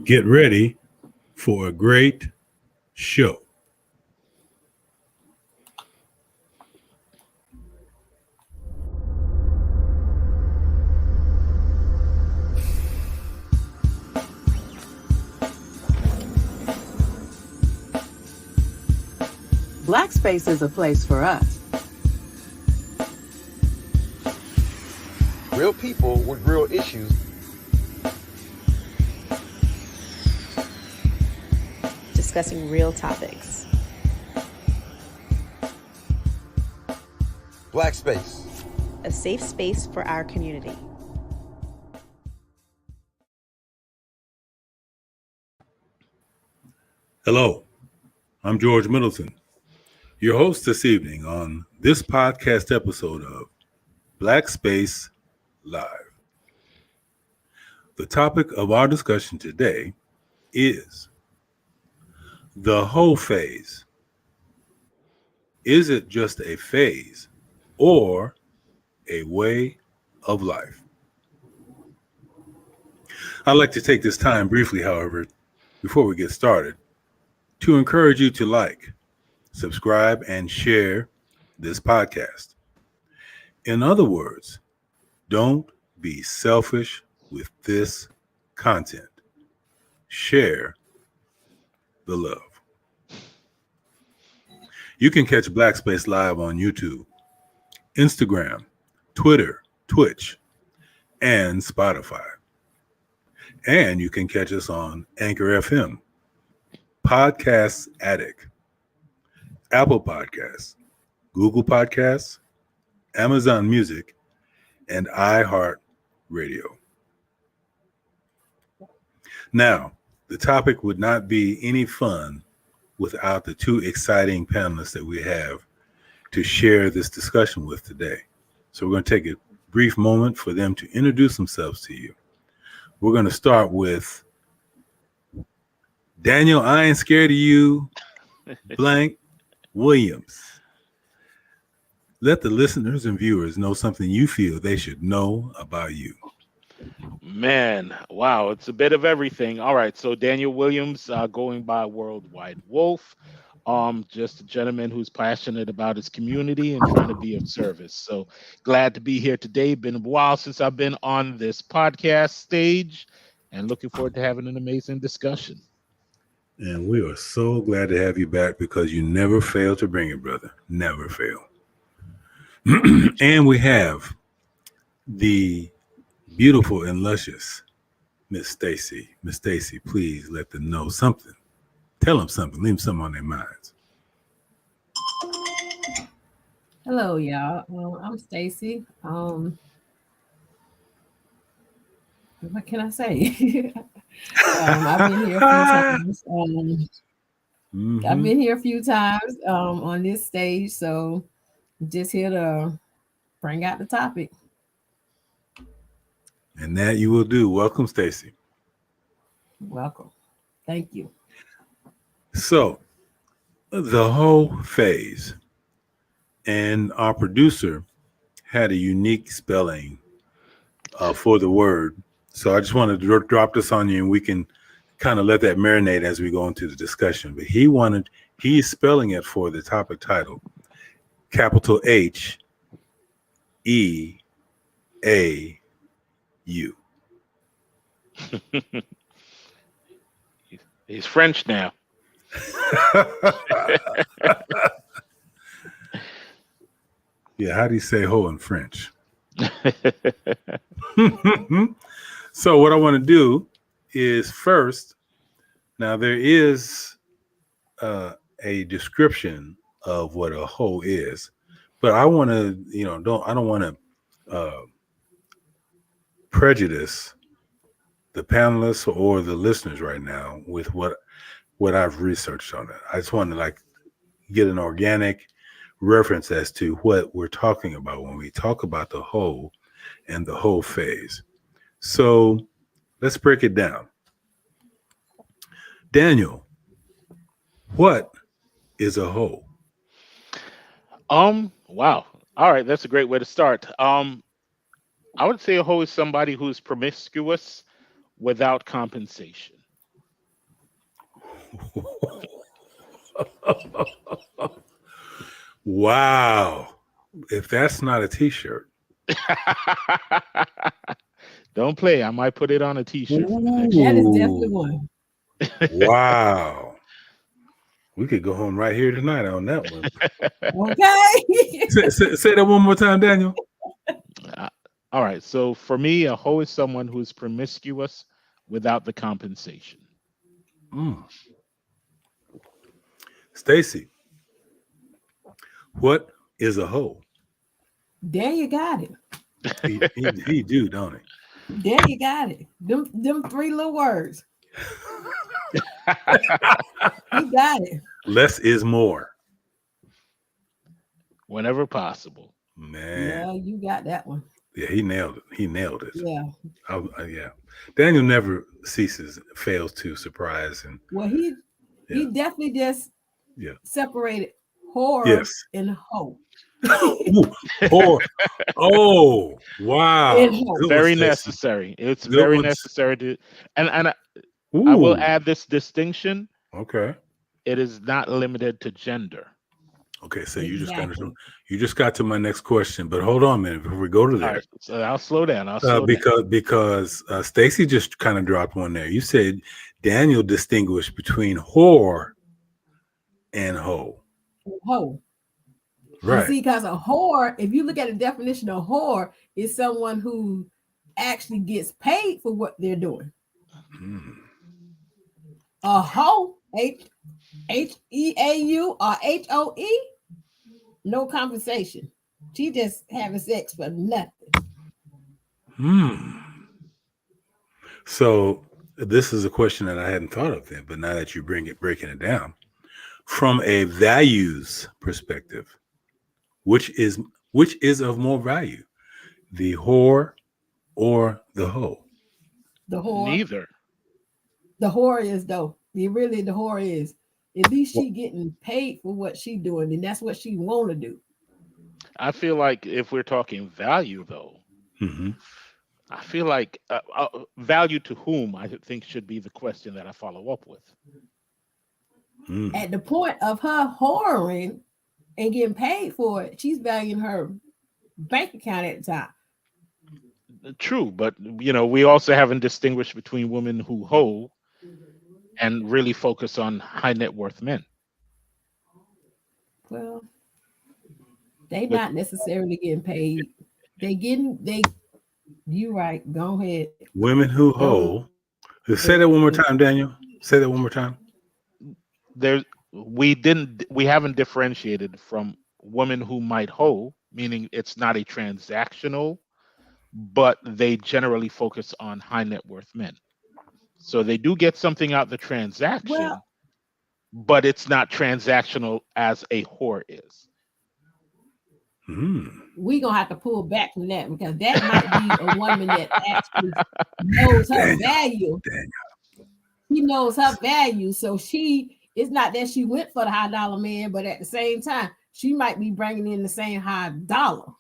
Get ready for a great show. Black space is a place for us. Real people with real issues. Discussing real topics. Black space. A safe space for our community. Hello, I'm George Middleton, your host this evening on this podcast episode of Black Space Live. The topic of our discussion today is the Heau phase. Is it just a phase or a way of life? I'd like to take this time briefly, however, before we get started, to encourage you to like, subscribe, and share this podcast. In other words, don't be selfish with this content. Share the love. You can catch Black Space Live on YouTube, Instagram, Twitter, Twitch, and Spotify. And you can catch us on Anchor FM, Podcast Addict, Apple Podcasts, Google Podcasts, Amazon Music, and iHeartRadio. Now, the topic would not be any fun without the two exciting panelists that we have to share this discussion with today. So we're going to take a brief moment for them to introduce themselves to you. We're going to start with Daniel, I ain't scared of you, blank Williams. Let the listeners and viewers know something you feel they should know about you. Man, wow, it's a bit of everything. All right, so Daniel Williams, going by Worldwide Wolf, just a gentleman who's passionate about his community and trying to be of service. So glad to be here today. Been a while since I've been on this podcast stage, and looking forward to having an amazing discussion. And we are so glad to have you back because you never fail to bring it, brother. Never fail. And we have the beautiful and luscious Miss Stacy. Miss Stacy, please let them know something. Tell them something. Leave them something on their minds. Hello, y'all. I'm Stacy. What can I say? I've been here a few times. I've been here a few times on this stage, so just here to bring out the topic. And that you will do. Welcome, Stacy. Welcome. Thank you. So, the whole phase, and our producer had a unique spelling for the word. So I just wanted to drop this on you, and we can kind of let that marinate as we go into the discussion. But he's spelling it for the topic title, capital H-E-A-U. He's French now. Yeah, how do you say "ho" in French? So what I want to do is first, now there is a description of what a hoe is, but I want to, I don't want to prejudice the panelists or the listeners right now with what I've researched on it. I just want to get an organic reference as to what we're talking about when we talk about the hoe and the hoe phase. So let's break it down. Daniel, what is a hoe? Wow. All right, that's a great way to start. I would say a hoe is somebody who's promiscuous without compensation. Wow. If that's not a t-shirt. Don't play. I might put it on a t-shirt for the next That is show. definitely one. Wow. We could go home right here tonight on that one. Okay. Say that one more time, Daniel. All right. So for me, a hoe is someone who is promiscuous without the compensation. Stacy, what is a hoe? There you got it. He do, don't he? There you got it. Them three little words. You got it. Less is more. Whenever possible. Man. Yeah, you got that one. Yeah, he nailed it. He nailed it. Yeah. Yeah. Daniel never fails to surprise. And Well, he definitely just separated whore and hoe. Whore. Oh, wow. Very necessary. It's very necessary to, and I will add this distinction. Okay. It is not limited to gender. Okay, so you just got to my next question, but hold on a minute before we go to there. Right, so I'll slow down. Because Stacy just kind of dropped one there. You said Daniel distinguished between whore and hoe. Hoe. Right. You see, because a whore, if you look at the definition of whore, is someone who actually gets paid for what they're doing. A hoe, H-E-A-U or H-O-E, no compensation. She just having sex for nothing. So this is a question that I hadn't thought of then, but now that you breaking it down, from a values perspective, which is of more value, the whore or the hoe? The whore. Neither. The whore is though. The whore is. At least she getting paid for what she doing, and that's what she want to do. I feel like if we're talking value, though, I feel like value to whom I think should be the question that I follow up with. At the point of her whoring and getting paid for it, she's valuing her bank account at the time. True, but we also haven't distinguished between women who hoe and really focus on high net worth men. Well, they not necessarily getting paid. You right. Go ahead. Women who hoe. Say that one more time, Daniel. Say that one more time. We haven't differentiated from women who might hoe, meaning it's not a transactional, but they generally focus on high net worth men. So they do get something out the transaction, but it's not transactional as a whore is. We're going to have to pull back from that because that might be a woman that actually knows her value. She knows her value. So it's not that she went for the high dollar man, but at the same time, she might be bringing in the same high dollar.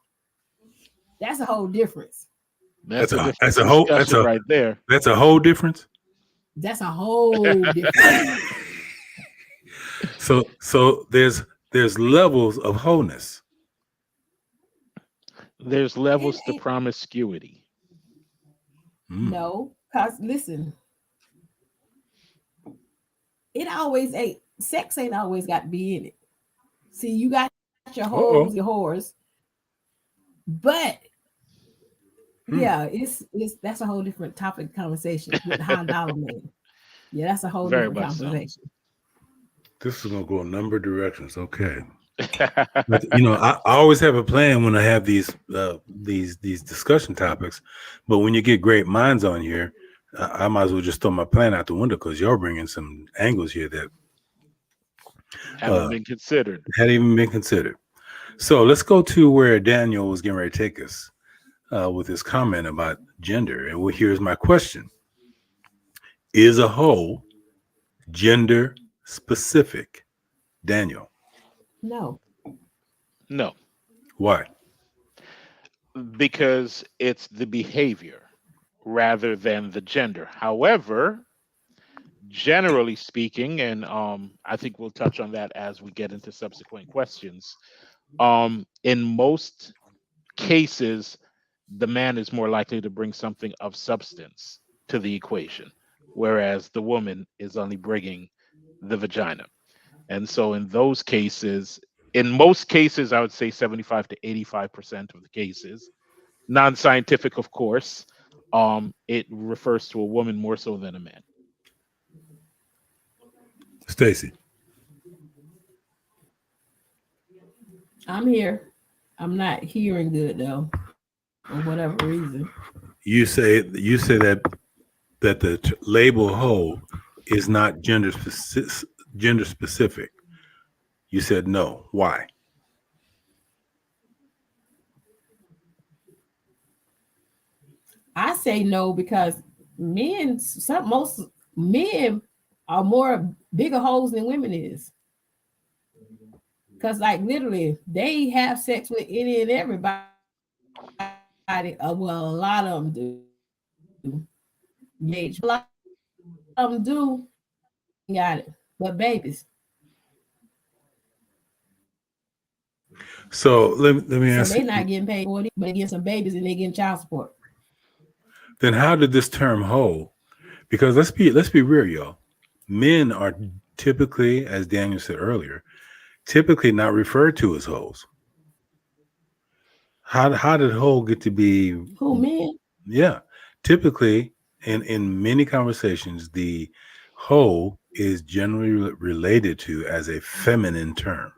That's a whole difference. That's a whole right there. That's a whole difference. That's a whole difference. So there's levels of wholeness. There's levels to promiscuity. No, because listen, sex ain't always got to be in it. See, you got your hoes, your whores, but that's a whole different topic of conversation with high dollar man. Yeah, that's a whole different conversation. This is gonna go a number of directions. Okay. But, I always have a plan when I have these discussion topics, but when you get great minds on here, I might as well just throw my plan out the window because y'all bringing some angles here that haven't been considered. Hadn't even been considered. So let's go to where Daniel was getting ready to take us with his comment about gender. And here's my question: is a hoe gender specific? Daniel? No. Why? Because it's the behavior. rather than the gender. However, generally speaking, and I think we'll touch on that as we get into subsequent questions. In most cases, the man is more likely to bring something of substance to the equation, whereas the woman is only bringing the vagina. And so, in most cases, I would say 75 to 85% of the cases, non-scientific, of course, it refers to a woman more so than a man. Stacy. I'm here. I'm not hearing good though, for whatever reason. You say that the label "hoe" is not gender specific. You said no. Why? I say no because most men are more bigger holes than women is. Because like literally, they have sex with any and everybody. Well, a lot of them do. A lot of them do. Got it, but babies. So let me ask So you. they're not getting paid for it, but they get some babies and they getting child support. Then how did this term "hoe"? Because let's be real, y'all. Men are typically, as Daniel said earlier, typically not referred to as hoes. How did hoe get to be? Who, men? Yeah, typically in many conversations, the hoe is generally related to as a feminine term.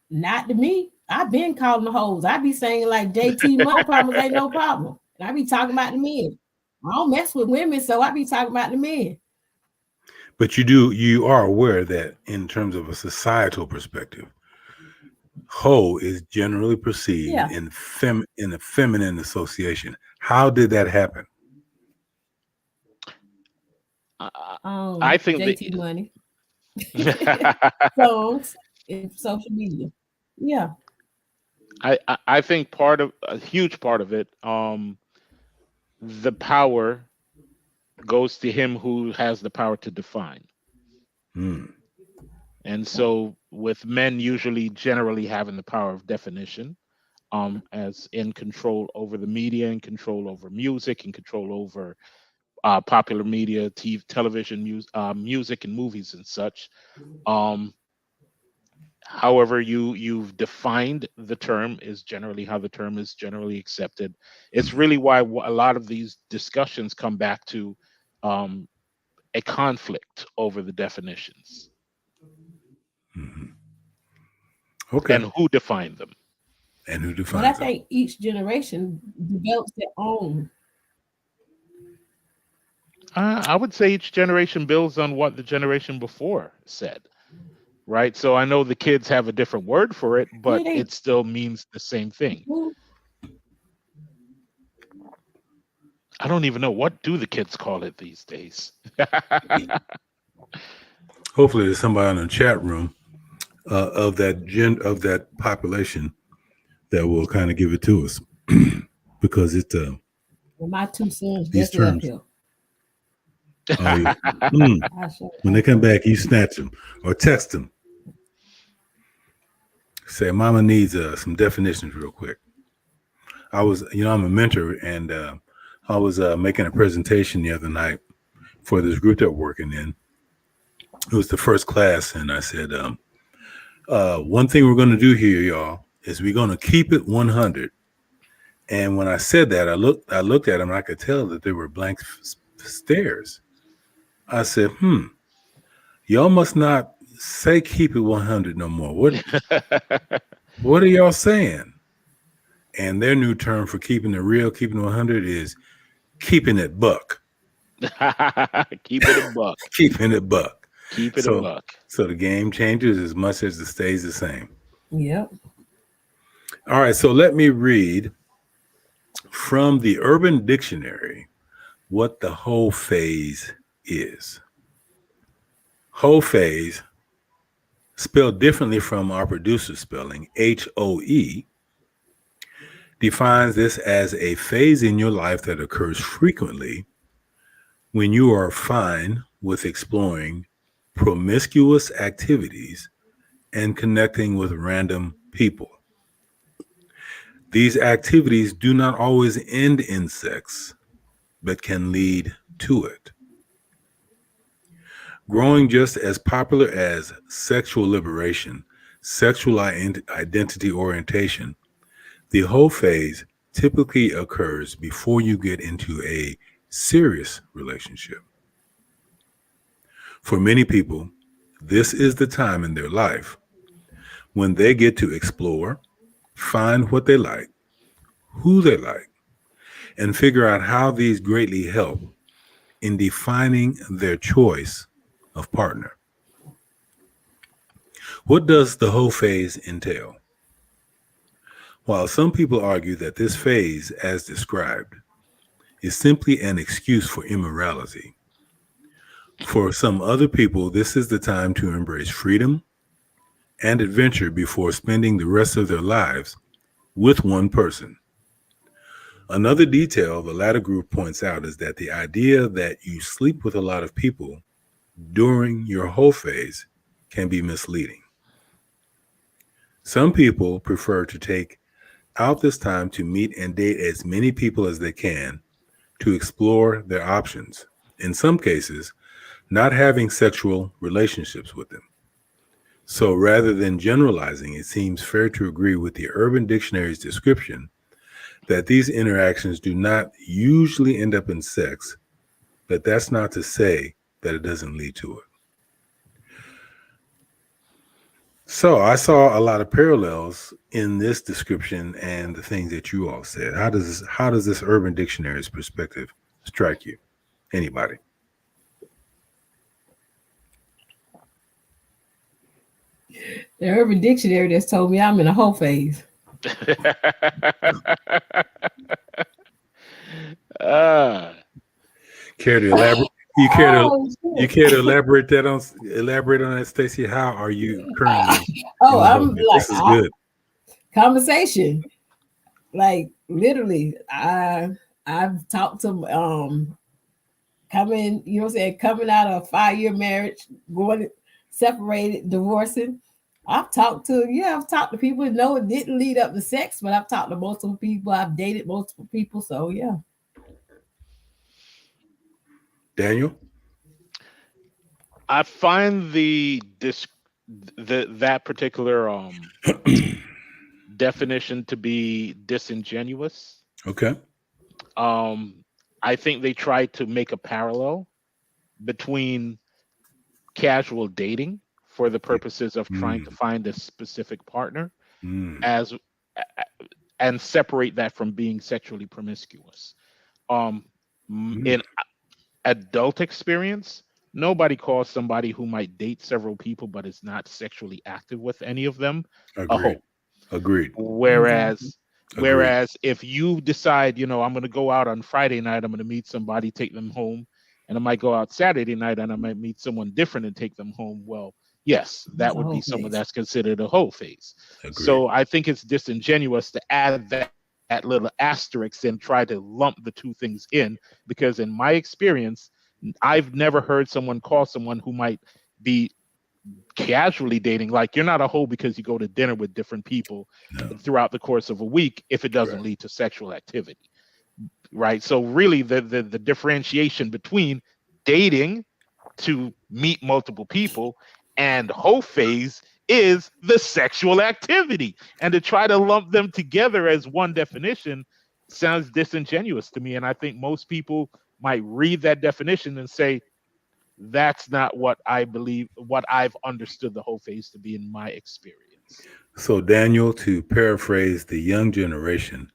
Not to me. I've been calling the hoes. I be saying like JT, no problems ain't no problem. And I be talking about the men. I don't mess with women, so I be talking about the men. But you are aware that in terms of a societal perspective, hoe is generally perceived in a feminine association. How did that happen? I think JT money. Songs and social media. Yeah. I think a huge part of it, the power goes to him who has the power to define. And so with men usually generally having the power of definition, as in control over the media, and control over music, and control over popular media, television, music and movies and such. However you've defined the term is generally how the term is generally accepted. It's really why a lot of these discussions come back to a conflict over the definitions. Okay. And who defined them. But I think each generation develops their own. I would say each generation builds on what the generation before said. Right. So I know the kids have a different word for it, but it still means the same thing. I don't even know, what do the kids call it these days? Hopefully there's somebody in the chat room of that population that will kind of give it to us because it's well, my two sons these just terms. left here. Oh, yeah. When they come back, you snatch them or text them. Say, Mama needs some definitions real quick. I'm a mentor, and I was making a presentation the other night for this group that we're working in. It was the first class, and I said, one thing we're going to do here, y'all, is we're going to keep it 100. And when I said that, I looked at them, and I could tell that they were blank stares. I said, y'all must not say keep it 100 no more. What are y'all saying? And their new term for keeping it real, keeping it 100 is keeping it buck. Keep it a buck. Keeping it buck. Keep it a buck. So the game changes as much as it stays the same. Yep. All right, so let me read from the Urban Dictionary what the hoe phase is. Hoe phase, spelled differently from our producer's spelling, HOE, defines this as a phase in your life that occurs frequently when you are fine with exploring promiscuous activities and connecting with random people. These activities do not always end in sex, but can lead to it. Growing just as popular as sexual liberation, sexual identity orientation, the whole phase typically occurs before you get into a serious relationship. For many people, this is the time in their life when they get to explore, find what they like, who they like, and figure out how these greatly help in defining their choice of partner. What does the whole phase entail? While some people argue that this phase, as described, is simply an excuse for immorality, for some other people, this is the time to embrace freedom and adventure before spending the rest of their lives with one person. Another detail the latter group points out is that the idea that you sleep with a lot of people during your whole phase can be misleading. Some people prefer to take out this time to meet and date as many people as they can to explore their options. In some cases, not having sexual relationships with them. So rather than generalizing, it seems fair to agree with the Urban Dictionary's description that these interactions do not usually end up in sex, but that's not to say that it doesn't lead to it. So I saw a lot of parallels in this description and the things that you all said. How does this Urban Dictionary's perspective strike you? Anybody? The Urban Dictionary just told me I'm in a whole phase. Care to elaborate? You care to elaborate on that, Stacey? How are you currently? I'm like, this is good. Conversation. Like literally, I've talked to coming, you know what I'm saying, coming out of a 5-year marriage, going separated, divorcing. I've talked to people. No, it didn't lead up to sex, but I've talked to multiple people. I've dated multiple people. So yeah. Daniel? I find that particular definition to be disingenuous. Okay. I think they tried to make a parallel between casual dating for the purposes of trying to find a specific partner and separate that from being sexually promiscuous. In adult experience, nobody calls somebody who might date several people but is not sexually active with any of them a hoe. Agreed. Whereas if you decide, I'm going to go out on Friday night, I'm going to meet somebody, take them home, and I might go out Saturday night and I might meet someone different and take them home. Well, yes, that would be someone that's considered a whole phase. Agreed. So I think it's disingenuous to add that little asterisk and try to lump the two things in, because in my experience, I've never heard someone call someone who might be casually dating, like, you're not a hoe because you go to dinner with different people throughout the course of a week if it doesn't lead to sexual activity, right? So really the differentiation between dating to meet multiple people and hoe phase is the sexual activity, and to try to lump them together as one definition sounds disingenuous to me. And I think most people might read that definition and say, that's not what I believe, what I've understood the whole phase to be in my experience. So Daniel, to paraphrase the young generation,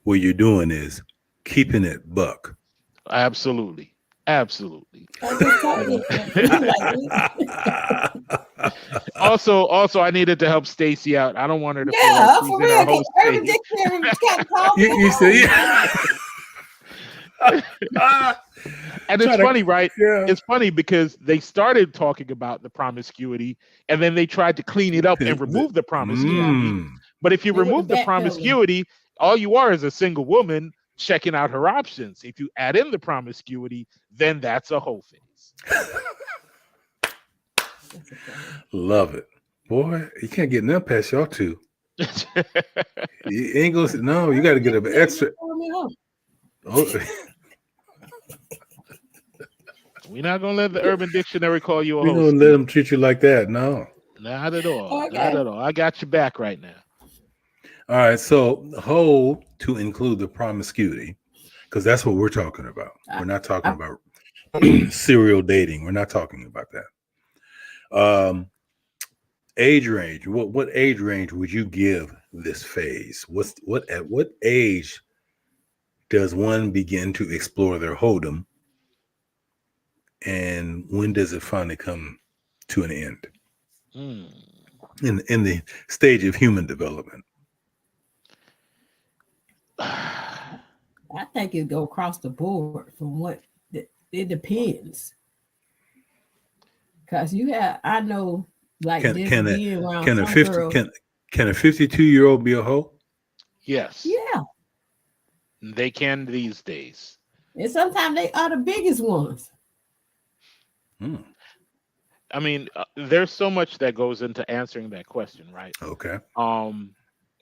what you're doing is keeping it buck. Absolutely. Also, I needed to help Stacey out. I don't want her to feel like she's in her host phase. You said, and it's funny, right? Yeah. It's funny because they started talking about the promiscuity and then they tried to clean it up and remove the promiscuity. But if you remove the promiscuity, All you are is a single woman checking out her options. If you add in the promiscuity, then that's a whole phase. Love it. Boy, you can't get nothing past y'all two. You ain't gonna no, you gotta get an extra. Oh. We're not gonna let the Urban Dictionary call you a We're host. gonna let them treat you like that. No. Not at all. Okay. Not at all. I got your back right now. All right, so Heau to include the promiscuity, because that's what we're talking about. We're not talking about serial dating. We're not talking about that. Age range. What age range would you give this phase? At what age does one begin to explore their hoedom, and when does it finally come to an end in the stage of human development? I think it go across the board from what it depends. Because I know like can being around a some 50 girls. can a 52-year-old be a hoe? Yes. Yeah. They can these days. And sometimes they are the biggest ones. I mean, there's so much that goes into answering that question, right? Okay.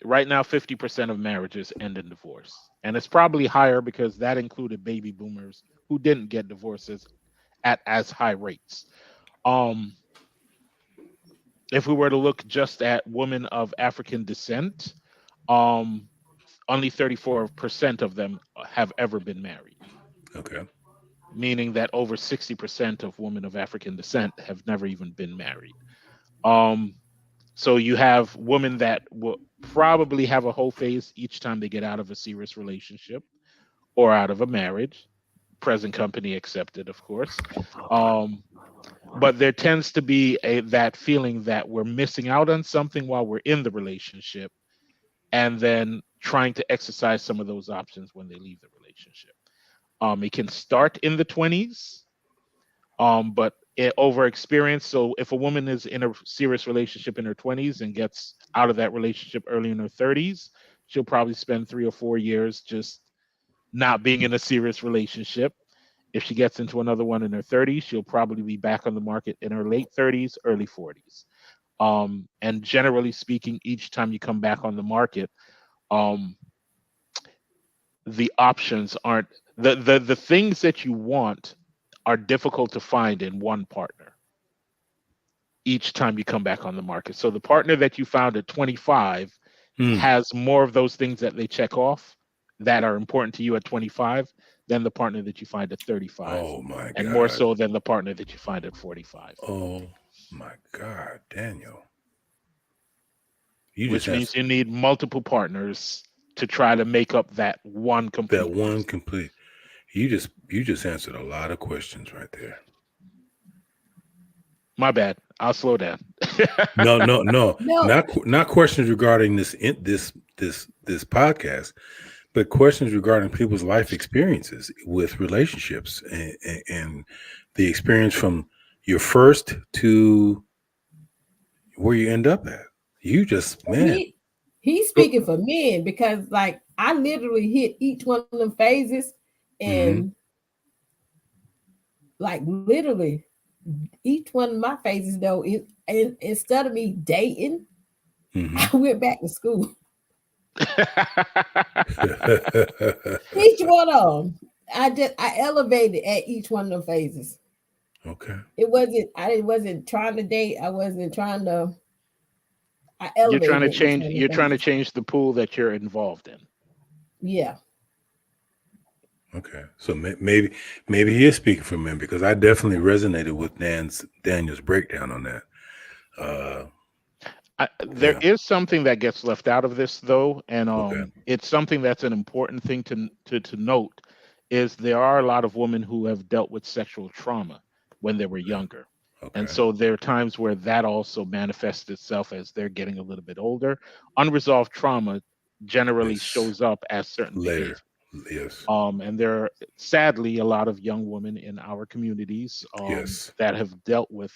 Right now, 50% of marriages end in divorce. And it's probably higher because that included baby boomers who didn't get divorces at as high rates. If we were to look just at women of African descent, only 34% of them have ever been married. Okay. Meaning that over 60% of women of African descent have never even been married. So you have women that will probably have a whole phase each time they get out of a serious relationship or out of a marriage, present company accepted, of course. But there tends to be that feeling that we're missing out on something while we're in the relationship, and then trying to exercise some of those options when they leave the relationship. It can start in the 20s, but over experience. So if a woman is in a serious relationship in her 20s and gets out of that relationship early in her 30s, she'll probably spend 3 or 4 years just not being in a serious relationship. If she gets into another one in her 30s, she'll probably be back on the market in her late 30s, early 40s. And generally speaking, each time you come back on the market, the options aren't the things that you want are difficult to find in one partner each time you come back on the market. So the partner that you found at 25 has more of those things that they check off that are important to you at 25 than the partner that you find at 35. Oh my God. And more so than the partner that you find at 45. Oh my God, Daniel. Which means you need multiple partners to try to make up that one complete. That one complete. You just answered a lot of questions right there. My bad. I'll slow down. No. Not questions regarding this podcast, but questions regarding people's life experiences with relationships and the experience from your first to where you end up at. You just, man. He's speaking for men because, like, I literally hit each one of them phases, and like literally each one of my phases, though, instead of me dating, I went back to school. Each one of them, I elevated at each one of them phases. Okay. I wasn't trying to date. I wasn't trying to. I elevated. You're trying to change the pool that you're involved in. Yeah. Okay, so maybe he is speaking for men, because I definitely resonated with Daniel's breakdown on that. There is something that gets left out of this, though, and it's something that's an important thing to note, is there are a lot of women who have dealt with sexual trauma when they were younger. And so there are times where that also manifests itself as they're getting a little bit older. Unresolved trauma generally shows up as certain behaviors. Yes. And there are sadly a lot of young women in our communities that have dealt with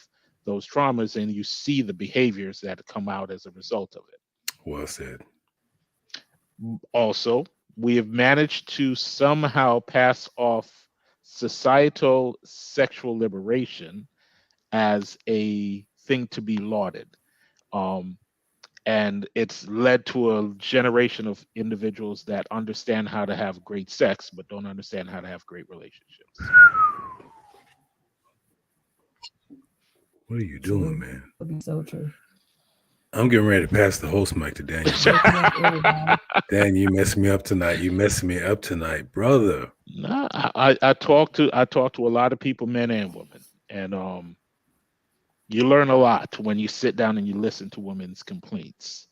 those traumas, and you see the behaviors that come out as a result of it. Well said. Also, we have managed to somehow pass off societal sexual liberation as a thing to be lauded. Um, and it's led to a generation of individuals that understand how to have great sex, but don't understand how to have great relationships. What are you doing, man? It'll be so true. I'm getting ready to pass the host mic to Daniel. Dan, you messed me up tonight. You messed me up tonight, brother. No, I talk to a lot of people, men and women, and you learn a lot when you sit down and you listen to women's complaints.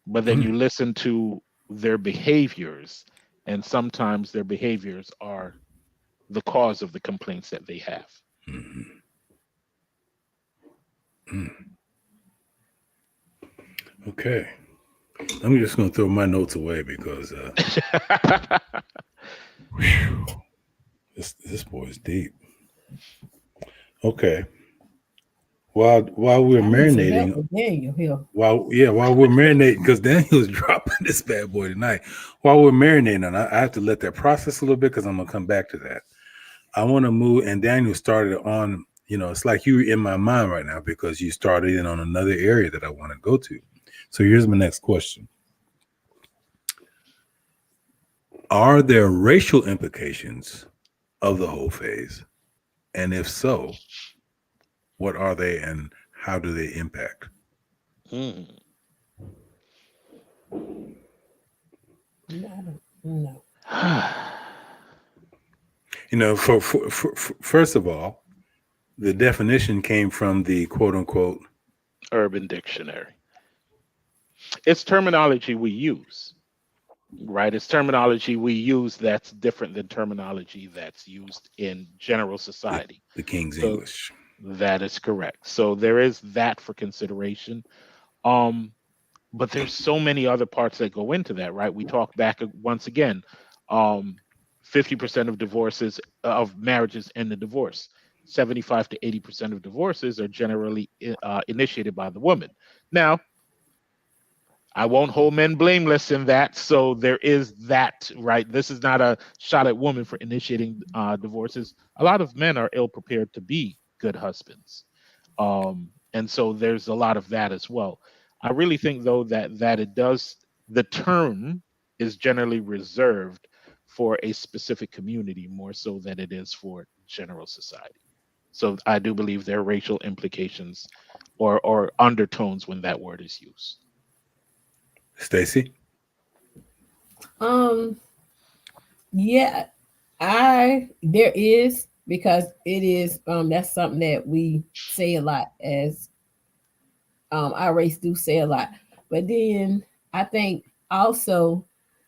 But then you listen to their behaviors, and sometimes their behaviors are the cause of the complaints that they have. Okay. I'm just going to throw my notes away because this boy's deep. Okay. While we're marinating, while we're marinating, because Daniel's dropping this bad boy tonight. While we're marinating, and I have to let that process a little bit because I'm gonna come back to that. I want to move, and Daniel started on. It's like you in my mind right now because you started in on another area that I want to go to. So here's my next question: are there racial implications of the whole phase, and if so, what are they, and how do they impact? No. For first of all, the definition came from the quote unquote Urban Dictionary. It's terminology we use, right? It's terminology we use that's different than terminology that's used in general society. The King's English. That is correct. So there is that for consideration. But there's so many other parts that go into that, right? We talk back once again, 50% of divorces, of marriages end in divorce. 75 to 80% of divorces are generally initiated by the woman. Now, I won't hold men blameless in that. So there is that, right? This is not a shot at women for initiating divorces. A lot of men are ill prepared to be good husbands. And so there's a lot of that as well. I really think, though, that it does, the term is generally reserved for a specific community more so than it is for general society. So I do believe there are racial implications or undertones when that word is used. Stacy? Yeah, there is, because it is that's something that we say a lot, as our race do say a lot. But then I think also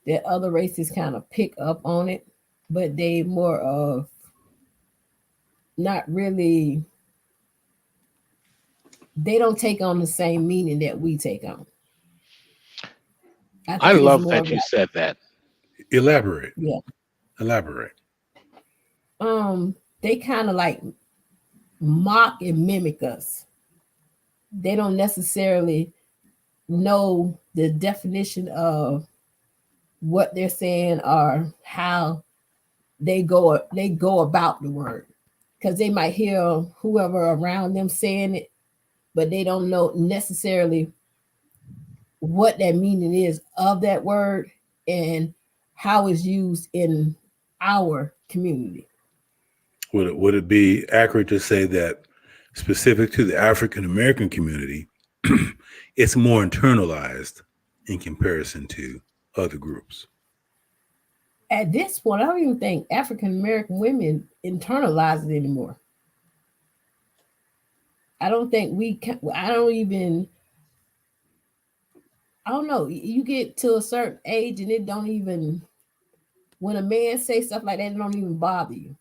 that other races kind of pick up on it, but they more of not really, they don't take on the same meaning that we take on. I love that you said that. Elaborate. Yeah. Elaborate. They kind of like mock and mimic us. They don't necessarily know the definition of what they're saying or how they go about the word, because they might hear whoever around them saying it, but they don't know necessarily what that meaning is of that word and how it's used in our community. Would it be accurate to say that specific to the African American community, it's more internalized in comparison to other groups? At this point, I don't even think African American women internalize it anymore. I don't think we can. I don't know. You get to a certain age and it don't even, when a man say stuff like that, it don't even bother you.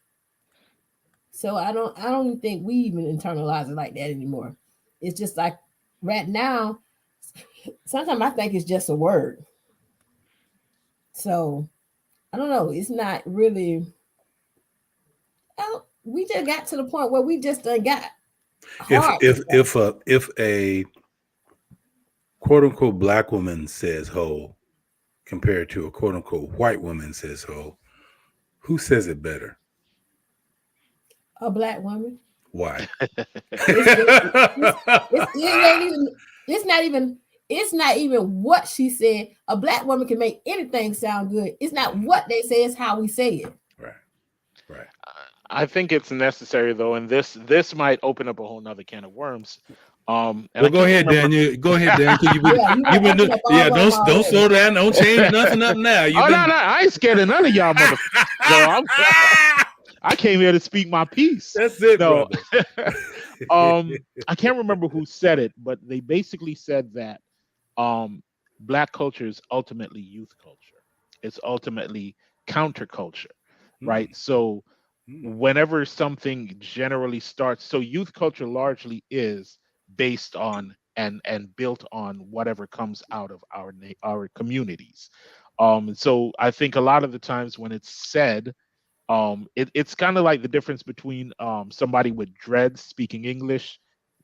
So I don't even think we even internalize it like that anymore. It's just like right now, sometimes I think it's just a word. So I don't know. It's not really. We just got to the point where we just got. If a quote unquote black woman says "ho," compared to a quote unquote white woman, says Heau. Who says it better? A black woman. Why? It's not even what she said. A black woman can make anything sound good. It's not what they say, it's how we say it. Right. I think it's necessary though, and this might open up a whole nother can of worms. Well, go ahead, Daniel. Go ahead, Dan. Don't slow down. Don't change nothing up now. No, I ain't scared of none of y'all motherfuckers. I came here to speak my piece. That's it, no. brother. I can't remember who said it, but they basically said that Black culture is ultimately youth culture. It's ultimately counterculture, right? So whenever something generally starts, so youth culture largely is based on and built on whatever comes out of our communities. So I think a lot of the times when it's said, it's kind of like the difference between somebody with dreads speaking English,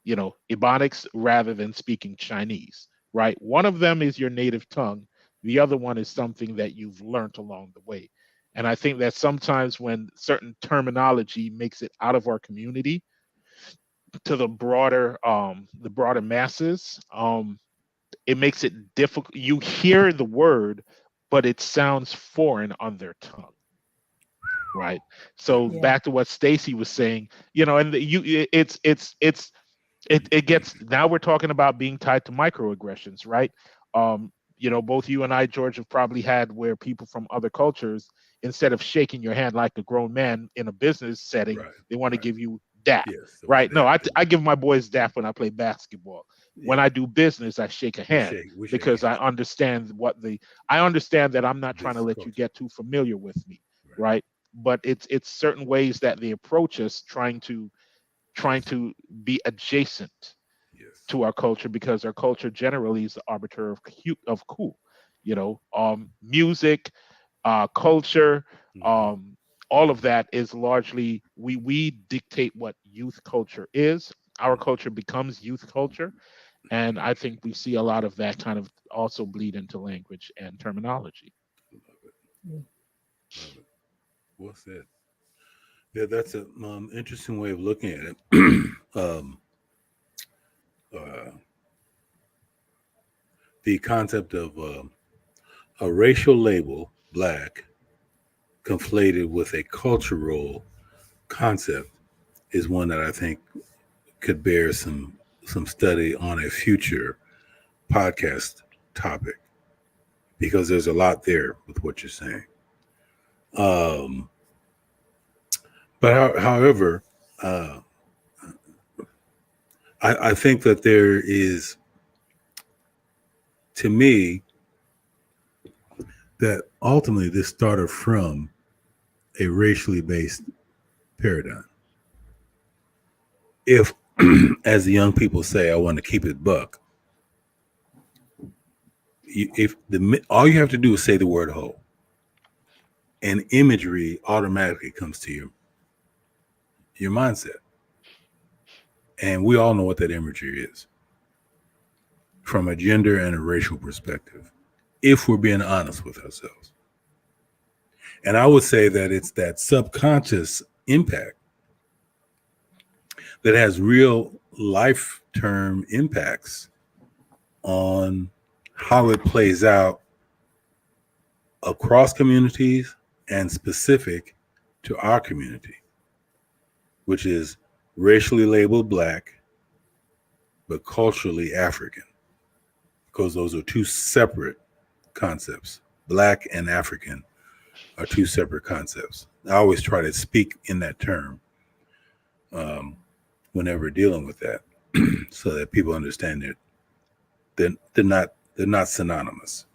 Ebonics, rather than speaking Chinese, right? One of them is your native tongue. The other one is something that you've learned along the way. And I think that sometimes when certain terminology makes it out of our community to the broader masses, it makes it difficult. You hear the word, but it sounds foreign on their tongue. Right. So back to what Stacy was saying, and it gets, now we're talking about being tied to microaggressions, right? Both you and I, George, have probably had where people from other cultures, instead of shaking your hand like a grown man in a business setting, they want to give you dap, right? No, I give my boys dap when I play basketball. Yeah. When I do business, I shake a hand because I understand I understand that I'm not trying to let you get too familiar with me, right? But it's certain ways that they approach us, trying to be adjacent to our culture, because our culture generally is the arbiter of cool, music, culture, all of that is largely we dictate what youth culture is. Our culture becomes youth culture, and I think we see a lot of that kind of also bleed into language and terminology. Love it. Well said. Yeah, that's an interesting way of looking at it. The concept of a racial label, Black, conflated with a cultural concept, is one that I think could bear some study on a future podcast topic, because there's a lot there with what you're saying. But however, I think that there is, to me, that ultimately this started from a racially based paradigm. If, as the young people say, I want to keep it buck, all you have to do is say the word "hoe," and imagery automatically comes to your mindset. And we all know what that imagery is from a gender and a racial perspective, if we're being honest with ourselves. And I would say that it's that subconscious impact that has real life-term impacts on how it plays out across communities and specific to our community, which is racially labeled Black, but culturally African, because those are two separate concepts. Black and African are two separate concepts. I always try to speak in that term whenever dealing with that, so that people understand that they're not synonymous.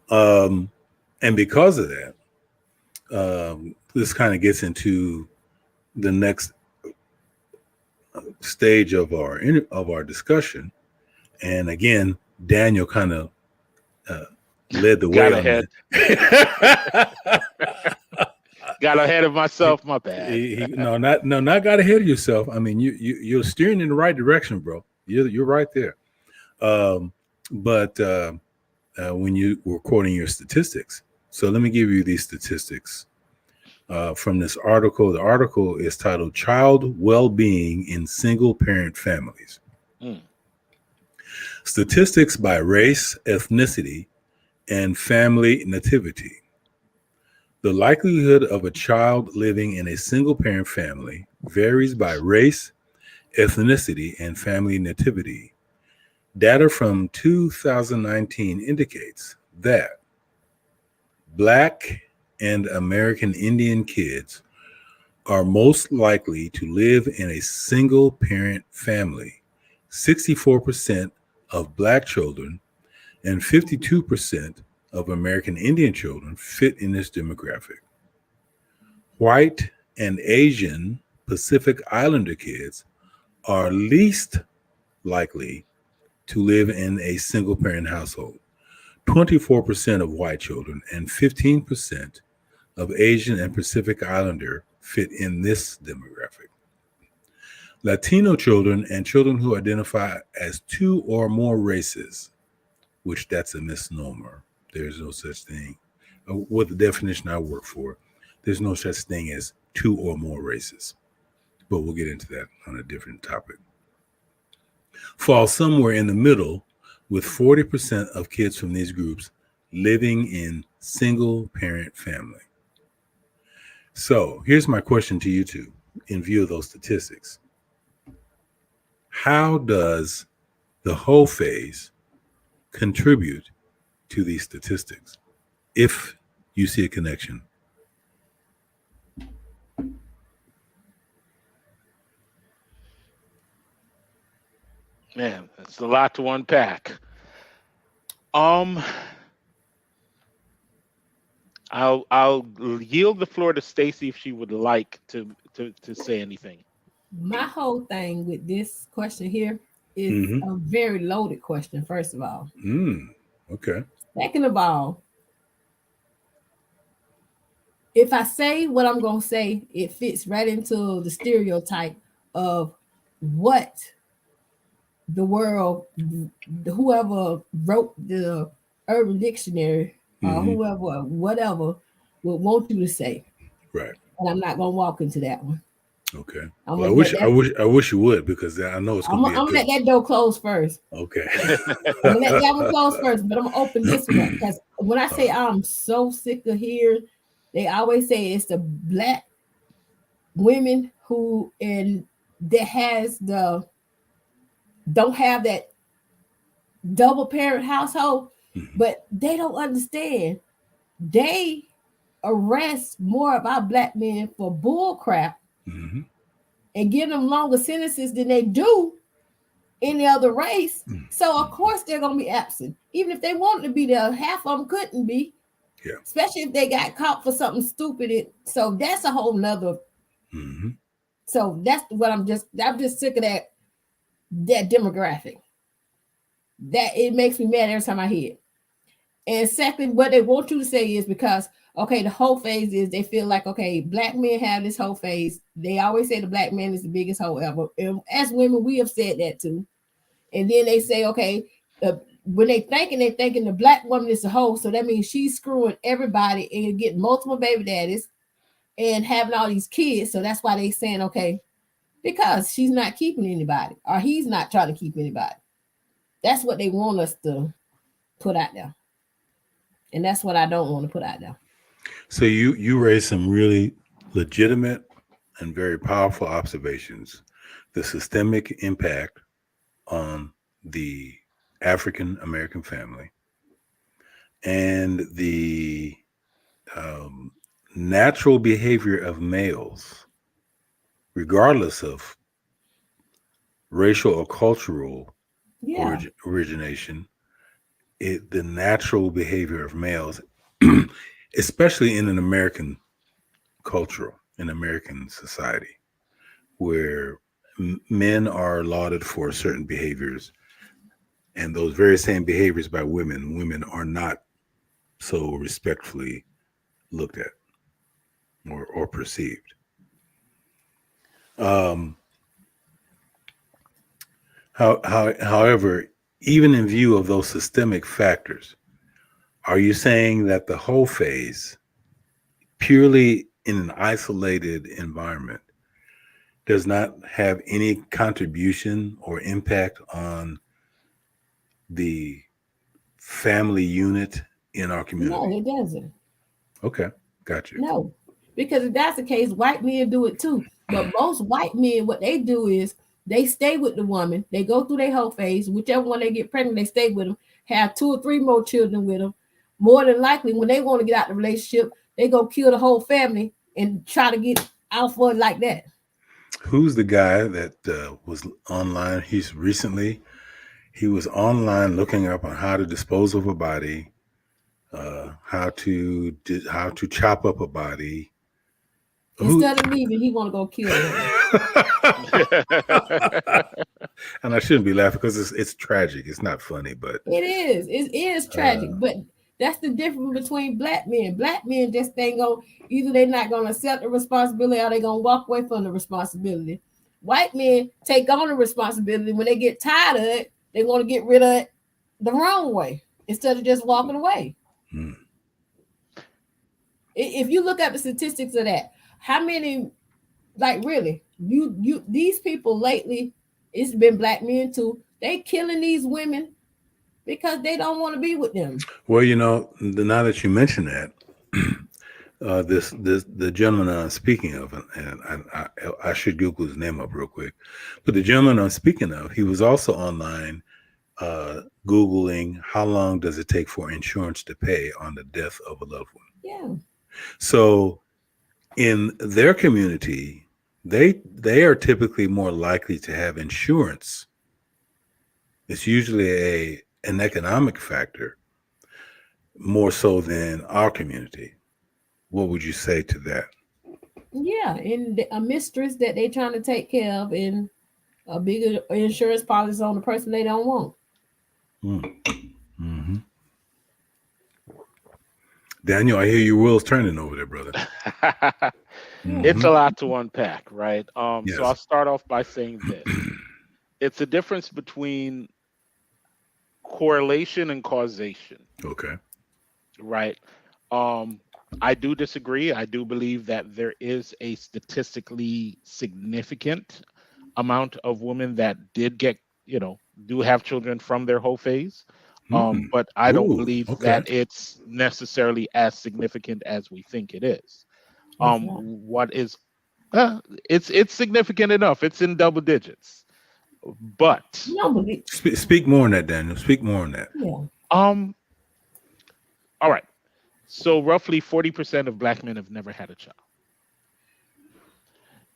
And because of that, this kind of gets into the next stage of our discussion. And again, Daniel kind of led the way on that. Got ahead of myself. My bad. Not got ahead of yourself. I mean, you're steering in the right direction, bro. You're right there. But when you were quoting your statistics, so let me give you these statistics from this article. The article is titled "Child Well-Being in Single-Parent Families." Mm. Statistics by race, ethnicity, and family nativity. The likelihood of a child living in a single-parent family varies by race, ethnicity, and family nativity. Data from 2019 indicates that Black and American Indian kids are most likely to live in a single-parent family. 64% of Black children and 52% of American Indian children fit in this demographic. White and Asian Pacific Islander kids are least likely to live in a single-parent household. 24% of white children and 15% of Asian and Pacific Islander fit in this demographic. Latino children and children who identify as two or more races, which that's a misnomer. There's no such thing. With the definition I work for, there's no such thing as two or more races. But we'll get into that on a different topic. Fall somewhere in the middle, with 40% of kids from these groups living in single-parent family. So here's my question to you two in view of those statistics. How does the Heau phase contribute to these statistics, if you see a connection? Man, that's a lot to unpack. I'll yield the floor to Stacy if she would like to say anything. My whole thing with this question here is a very loaded question, first of all. Okay. Second of all, if I say what I'm going to say, it fits right into the stereotype of what the world, whoever wrote the Urban Dictionary, whoever, whatever, would want you to say. Right. And I'm not going to walk into that one. Okay. Well, I wish you would, because I know it's going to be. I'm gonna let that door close first. Okay. I'm gonna let that one close first, but I'm gonna open this one up, because when I say I'm so sick of hearing, they always say it's the Black women who don't have that double parent household, but they don't understand. They arrest more of our Black men for bull crap and give them longer sentences than they do any other race. So of course they're gonna be absent. Even if they wanted to be there, half of them couldn't be. Yeah. Especially if they got caught for something stupid. So that's a whole nother. So that's what I'm just sick of that demographic. That it makes me mad every time I hear it. And second, what they want you to say is because, okay, the whole phase is they feel like, okay, Black men have this whole phase. They always say the Black man is the biggest hoe ever. And as women, we have said that too. And then they say, okay, when they're thinking the Black woman is a hoe. So that means she's screwing everybody and getting multiple baby daddies and having all these kids. So that's why they're saying, okay, because she's not keeping anybody, or he's not trying to keep anybody. That's what they want us to put out there. And that's what I don't want to put out there. So you raised some really legitimate and very powerful observations. The systemic impact on the African American family and the natural behavior of males, regardless of racial or cultural origination, the natural behavior of males, especially in an American culture, in American society, where men are lauded for certain behaviors, and those very same behaviors by women are not so respectfully looked at or perceived. However, even in view of those systemic factors, are you saying that the whole phase, purely in an isolated environment, does not have any contribution or impact on the family unit in our No, community? it doesn't. Okay, got you. No, because if that's the case, white men do it too. But most white men, what they do is they stay with the woman. They go through their whole phase. Whichever one they get pregnant, they stay with them. Have 2 or 3 more children with them. More than likely, when they want to get out of the relationship, they go kill the whole family and try to get out for it like that. Who's the guy that was online? He was online looking up on how to dispose of a body, how to chop up a body. Instead of leaving, he want to go kill her. And I shouldn't be laughing because it's tragic. It's not funny, but it is. It is tragic, but that's the difference between black men. Black men just ain't gonna, either they're not gonna accept the responsibility or they're gonna walk away from the responsibility. White men take on the responsibility. When they get tired of it, they want to get rid of it the wrong way instead of just walking away. If you look at the statistics of that, how many, like really, you these people lately, it's been black men too. They killing these women because they don't want to be with them. Well, now that you mention that, the gentleman I'm speaking of, and I should Google his name up real quick, but the gentleman I'm speaking of, he was also online Googling how long does it take for insurance to pay on the death of a loved one. Yeah. So in their community, they are typically more likely to have insurance. It's usually an economic factor more so than our community. What would you say to that? Yeah, and a mistress that they trying to take care of, and a bigger insurance policy on the person they don't want. Mm-hmm. Daniel, I hear your wheels turning over there, brother. It's a lot to unpack, right? Yes. So I'll start off by saying this. It's a difference between correlation and causation. Okay. Right. I do disagree. I do believe that there is a statistically significant amount of women that did get, do have children from their whole phase. But I don't believe that it's necessarily as significant as we think it is. What is it's significant enough. It's in double digits. But speak more on that, Daniel. Speak more on that. Yeah. All right. So roughly 40% of black men have never had a child.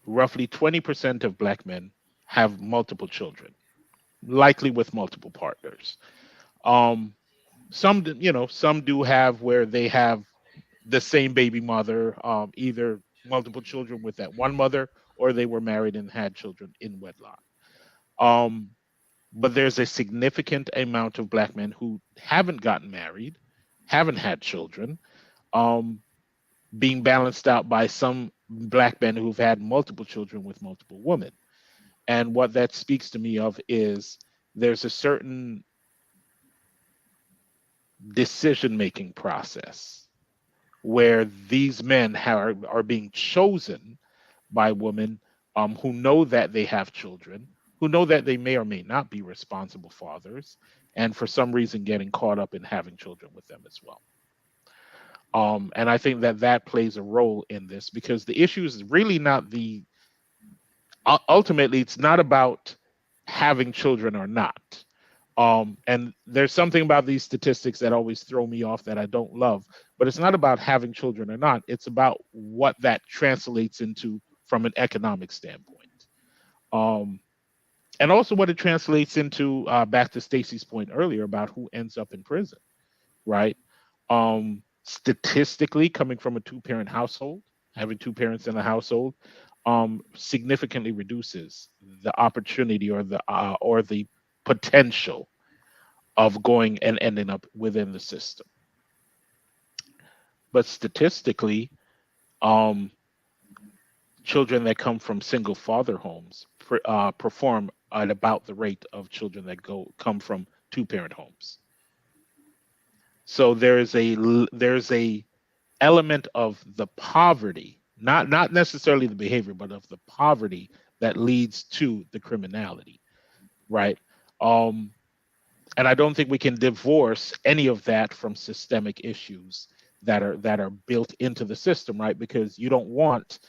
Roughly 20% of black men have multiple children, likely with multiple partners. Some do have where they have the same baby mother, either multiple children with that one mother, or they were married and had children in wedlock. But there's a significant amount of black men who haven't gotten married, haven't had children, being balanced out by some black men who've had multiple children with multiple women. And what that speaks to me of is there's a certain decision-making process where these men are being chosen by women who know that they have children, who know that they may or may not be responsible fathers, and for some reason getting caught up in having children with them as well. And I think that plays a role in this, because the issue is really not ultimately, it's not about having children or not. And there's something about these statistics that always throw me off that I don't love, but it's not about having children or not. It's about what that translates into from an economic standpoint. And also what it translates into, back to Stacey's point earlier about who ends up in prison, right? Statistically, coming from a 2-parent household, having 2 parents in the household, significantly reduces the opportunity or the potential of going and ending up within the system. But statistically, children that come from single father homes perform at about the rate of children that come from two-parent homes. So there's a element of the poverty, not necessarily the behavior, but of the poverty that leads to the criminality, right? And I don't think we can divorce any of that from systemic issues that are built into the system, right? Because you don't want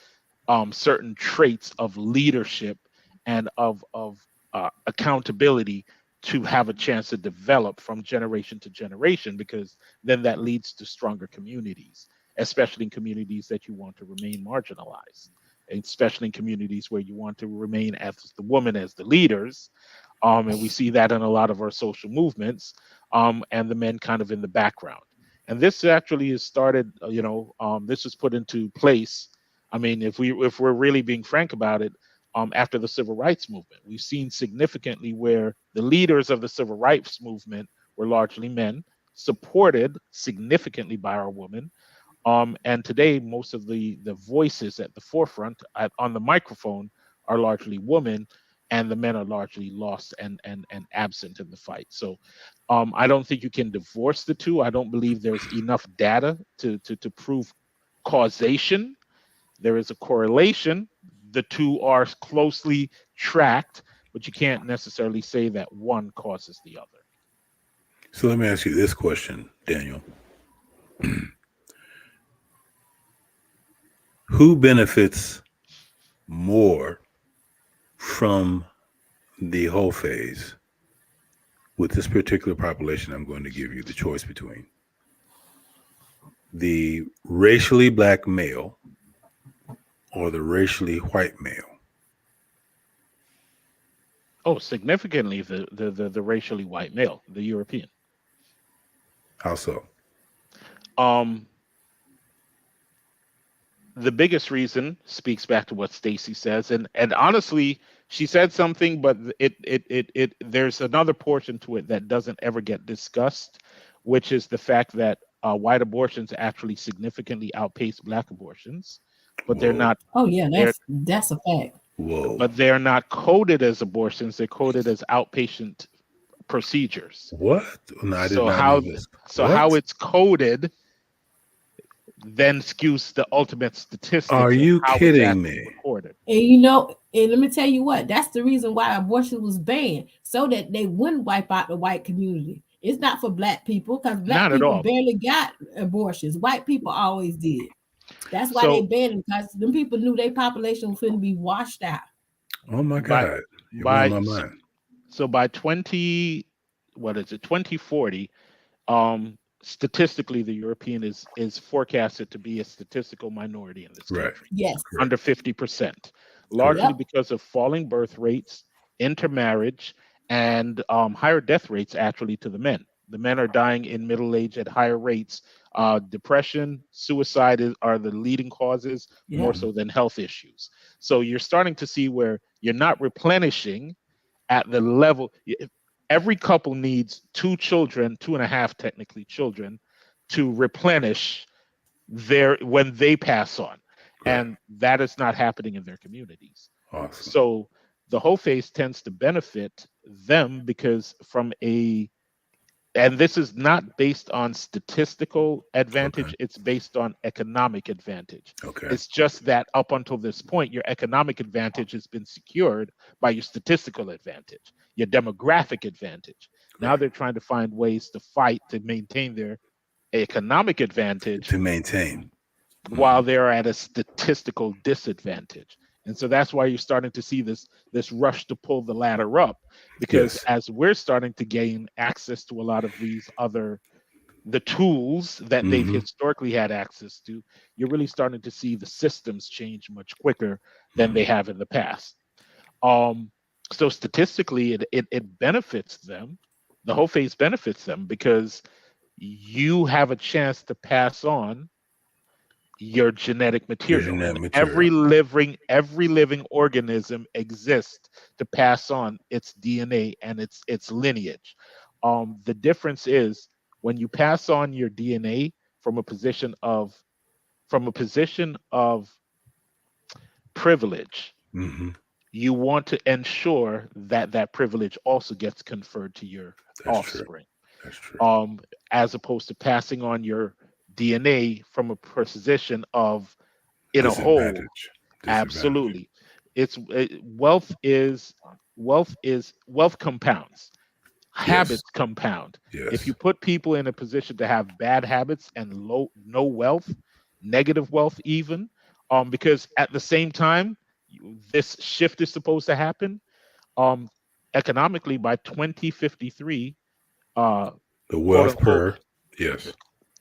certain traits of leadership and of accountability to have a chance to develop from generation to generation, because then that leads to stronger communities, especially in communities that you want to remain marginalized, especially in communities where you want to remain as the woman as the leaders. And we see that in a lot of our social movements, and the men kind of in the background. And this actually has started, this was put into place. I mean, if we're really being frank about it, after the civil rights movement, we've seen significantly where the leaders of the civil rights movement were largely men, supported significantly by our women. And today, most of the voices at the forefront on the microphone are largely women, and the men are largely lost and absent in the fight. So I don't think you can divorce the two. I don't believe there's enough data to prove causation. There is a correlation. The two are closely tracked, but you can't necessarily say that one causes the other. So let me ask you this question, Daniel. Who benefits more from the whole phase? With this particular population, I'm going to give you the choice between the racially black male or the racially white male. Oh, significantly the racially white male, the European. How so? The biggest reason speaks back to what Stacy says, and honestly, she said something, but it there's another portion to it that doesn't ever get discussed, which is the fact that white abortions actually significantly outpace black abortions, but they're not. Oh yeah, that's a fact. Whoa. But they're not coded as abortions; they're coded as outpatient procedures. What? No, I did So not know this. how it's coded then skews the ultimate statistics. Are you kidding me? Recorded. And let me tell you what, that's the reason why abortion was banned, so that they wouldn't wipe out the white community. It's not for black people, because black people barely got abortions. White people always did. That's why they banned them, because them people knew their population was going to be washed out. Oh my God. You're blowing my mind. So by 2040, statistically, the European is forecasted to be a statistical minority in this country. Yes. Under 50%, largely because of falling birth rates, intermarriage, and higher death rates actually to the men. The men are dying in middle age at higher rates. Depression, suicide are the leading causes, more so than health issues. So you're starting to see where you're not replenishing at the level. Every couple needs 2 children, 2.5 technically children, to replenish when they pass on. And that is not happening in their communities. Awesome. So the whole phase tends to benefit them because and this is not based on statistical advantage, it's based on economic advantage. It's just that up until this point, your economic advantage has been secured by your statistical advantage, your demographic advantage. Now they're trying to find ways to fight to maintain their economic advantage. While they're at a statistical disadvantage. And so that's why you're starting to see this rush to pull the ladder up, because as we're starting to gain access to a lot of the tools that they've historically had access to, you're really starting to see the systems change much quicker than they have in the past. So statistically, it benefits them. The whole phase benefits them because you have a chance to pass on your genetic material. Every living organism exists to pass on its DNA and its lineage. The difference is when you pass on your DNA from a position of privilege, you want to ensure that privilege also gets conferred to your That's true. offspring. That's true. As opposed to passing on your DNA from a position of in a whole. Disadvantage. Absolutely. Wealth compounds. Habits compound. Yes. If you put people in a position to have bad habits and no wealth, negative wealth even, because at the same time this shift is supposed to happen, economically by 2053, The quote wealth unquote, per, yes,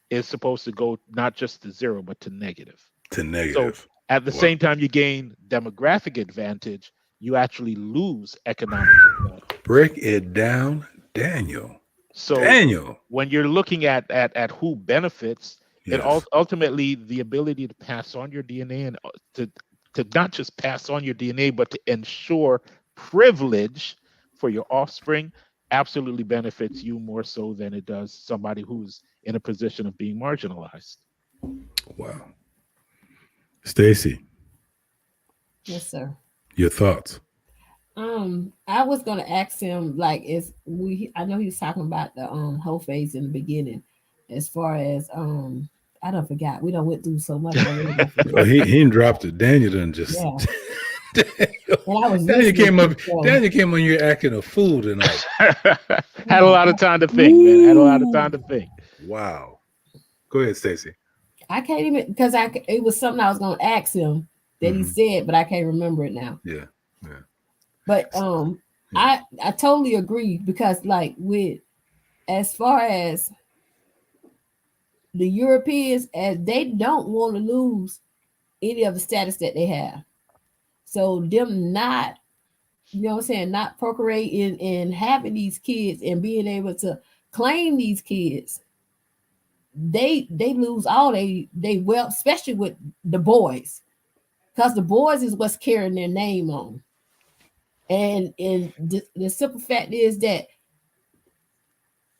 is supposed to go not just to zero but to negative. to So negative. at the Wow. same time you gain demographic advantage, you actually lose economic advantage. Break it down, Daniel. So Daniel. when you're looking at who benefits, it Yes. ultimately the ability to pass on your DNA and to not just pass on your DNA, but to ensure privilege for your offspring absolutely benefits you more so than it does somebody who's in a position of being marginalized. Wow. Stacy, Yes, sir. your thoughts? I was gonna ask him like I know he was talking about the whole phase in the beginning, as far as I don't forgot. We don't went through so much already. I forget. Oh, he didn't drop it. Daniel done just Yeah. Daniel, And I was Daniel listening came to up. the show. Daniel came on here acting a fool tonight. Had a lot of time to think, man. Had a lot of time to think. Wow. Go ahead, Stacy. I can't even because it was something I was gonna ask him that he Mhm. said, but I can't remember it now. Yeah. Yeah. But Yeah. I totally agree because like with as far as the Europeans, as they don't want to lose any of the status that they have. So them not, you know what I'm saying, not procreating and having these kids and being able to claim these kids, they lose all they wealth, especially with the boys. Because the boys is what's carrying their name on. And the simple fact is that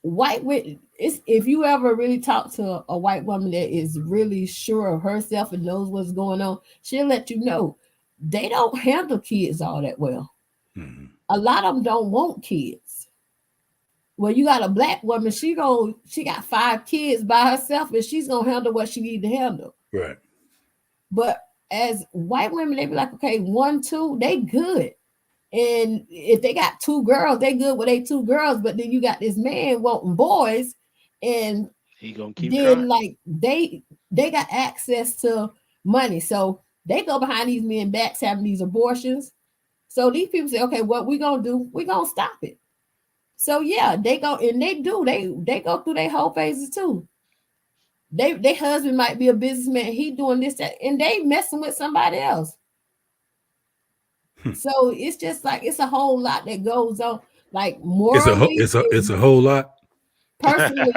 if you ever really talk to a white woman that is really sure of herself and knows what's going on, she'll let you know they don't handle kids all that well. Mhm. A lot of them don't want kids. Well, you got a black woman, she got 5 kids by herself and she's gonna handle what she need to handle. Right. But as white women, they be like, okay, 1, 2, they good. And if they got 2 girls, they good with 2 girls. But then you got this man wanting boys, and He gonna keep then trying. like they got access to money, so they go behind these men backs having these abortions. So these people say, okay, what we gonna do? We gonna stop it. So yeah, they go and they do. They go through their whole phases too. Their husband might be a businessman. He doing this, that, and they messing with somebody else. So it's just like it's a whole lot that goes on. Like morally, It's a whole lot. personally,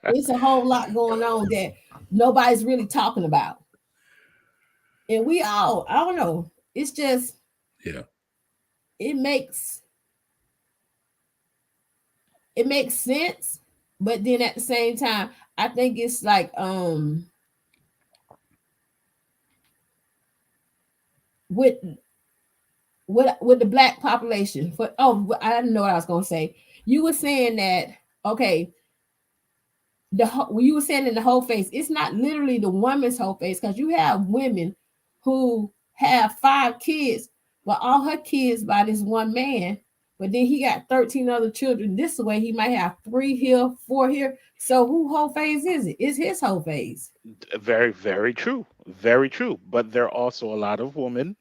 it's a whole lot going on that nobody's really talking about. And we all, I don't know. It's just Yeah. it makes sense, but then at the same time, I think it's like with the black population. I didn't know what I was gonna say. You were saying that okay. You were saying in the whole face, it's not literally the woman's whole face because you have women who have 5 kids, but all her kids by this one man. But then he got 13 other children this way. He might have 3 here, 4 here. So who whole phase is it? It's his whole phase. Very, very true. Very true. But there are also a lot of women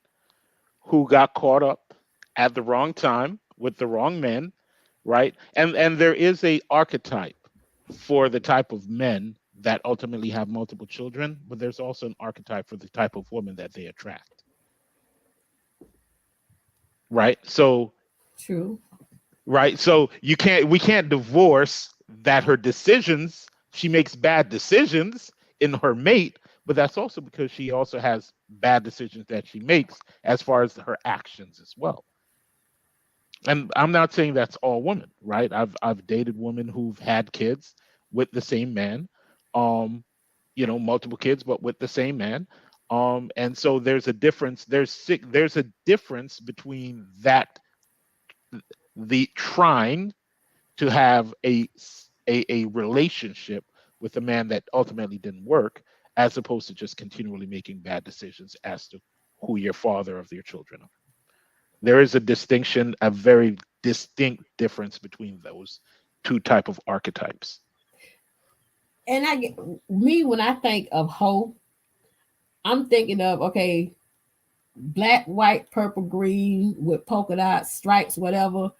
who got caught up at the wrong time with the wrong men, right? And there is a archetype for the type of men that ultimately have multiple children, but there's also an archetype for the type of woman that they attract. Right? So True. right? So we can't divorce that her decisions, she makes bad decisions in her mate, but that's also because she also has bad decisions that she makes as far as her actions as well. And I'm not saying that's all women, right? I've dated women who've had kids with the same man, multiple kids, but with the same man. And so there's a difference. There's a difference between that, the trying to have a relationship with a man that ultimately didn't work, as opposed to just continually making bad decisions as to who your father of your children are. There is a distinction, a very distinct difference between those two type of archetypes. And when I think of Heau, I'm thinking of, okay, black, white, purple, green with polka dots, stripes, whatever.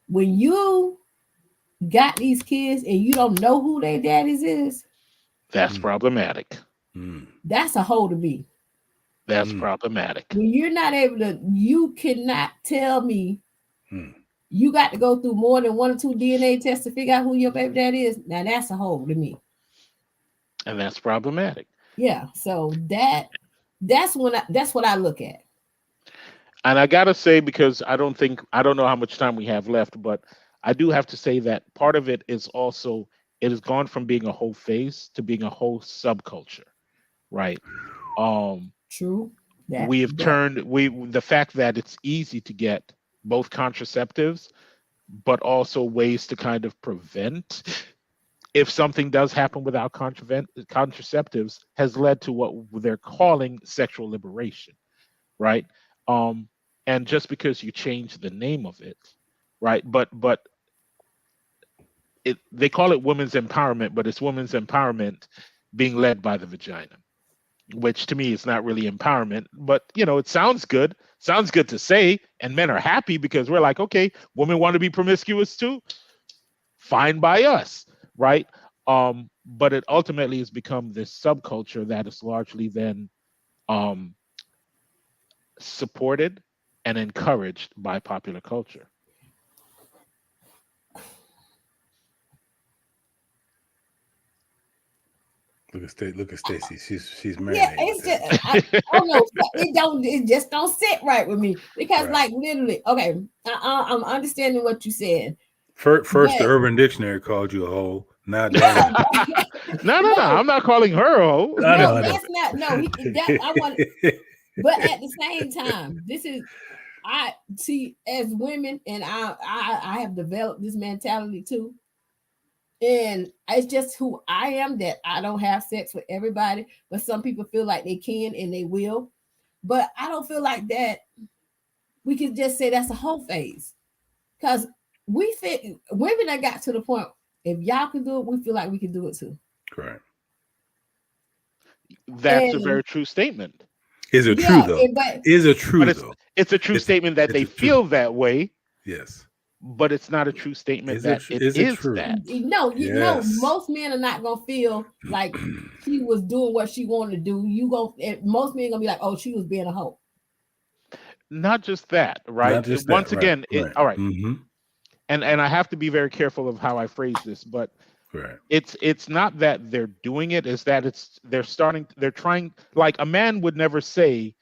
When you got these kids and you don't know who their daddies is, that's problematic. That's a Heau to me. That's problematic. When you're not able to, you cannot tell me you got to go through more than 1 or 2 DNA tests to figure out who your baby dad is. Now that's a Heau to me. And that's problematic. Yeah. So that's what I look at. And I gotta say, because I don't know how much time we have left, but I do have to say that part of it is also, it has gone from being a whole phase to being a whole subculture, right? True. The fact that it's easy to get both contraceptives, but also ways to kind of prevent if something does happen without contraceptives, has led to what they're calling sexual liberation, right? And just because you change the name of it, right? But they call it women's empowerment, but it's women's empowerment being led by the vagina, which to me is not really empowerment. But it sounds good to say, and men are happy because we're like, okay, women want to be promiscuous too, fine by us, right? But it ultimately has become this subculture that is largely then supported and encouraged by popular culture. Look at Stacy. She's married. Yeah, it's just I don't know. It just don't sit right with me because, like, literally, okay, I'm understanding what you said. First, the Urban Dictionary called you a hoe. Now, no, I'm not calling her a hoe. No, that's not. No, I want. But at the same time, I see as women, and I have developed this mentality too. And it's just who I am, that I don't have sex with everybody, but some people feel like they can and they will. But I don't feel like that. We can just say that's a whole phase, because women that got to the point, if y'all can do it, we feel like we can do it too. Correct. That's a very true statement. Is it true though? Is it true though? It's a true statement that they feel that way. Yes. But it's not a true statement that it is true? That. No, most men are not gonna feel like she was doing what she wanted to do. Most men gonna be like, oh, she was being a hoe. Not just that, right? Not just Once that, again, right. All right. Mm-hmm. And I have to be very careful of how I phrase this, but it's not that they're doing it, is that they're trying, like a man would never say,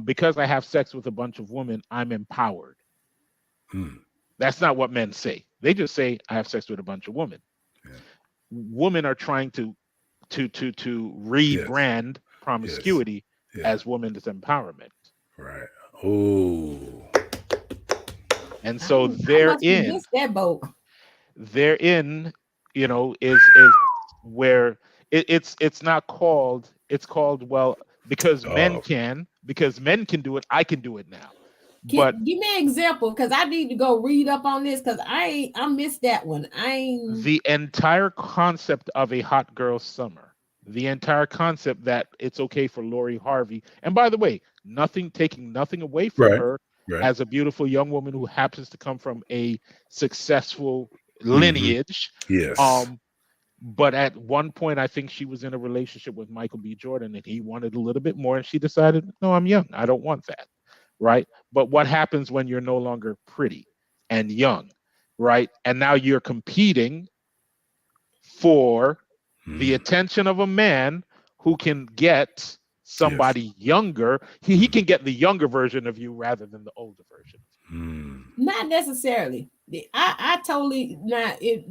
because I have sex with a bunch of women, I'm empowered. That's not what men say. They just say, I have sex with a bunch of women. Yeah. Women are trying to rebrand promiscuity as women's empowerment. Right. Oh. And so therein, is where it's not called. It's called, well, because men can do it, I can do it now. But give me an example, because I need to go read up on this, because I missed that one. The entire concept of a hot girl summer, the entire concept that it's okay for Lori Harvey, and by the way, taking nothing away from her as a beautiful young woman who happens to come from a successful lineage. Yes. But at one point, I think she was in a relationship with Michael B. Jordan, and he wanted a little bit more, and she decided, no, I'm young, I don't want that. Right. But what happens when you're no longer pretty and young, right? And now you're competing for the attention of a man who can get somebody younger. He can get the younger version of you rather than the older version. Not necessarily. I totally not it,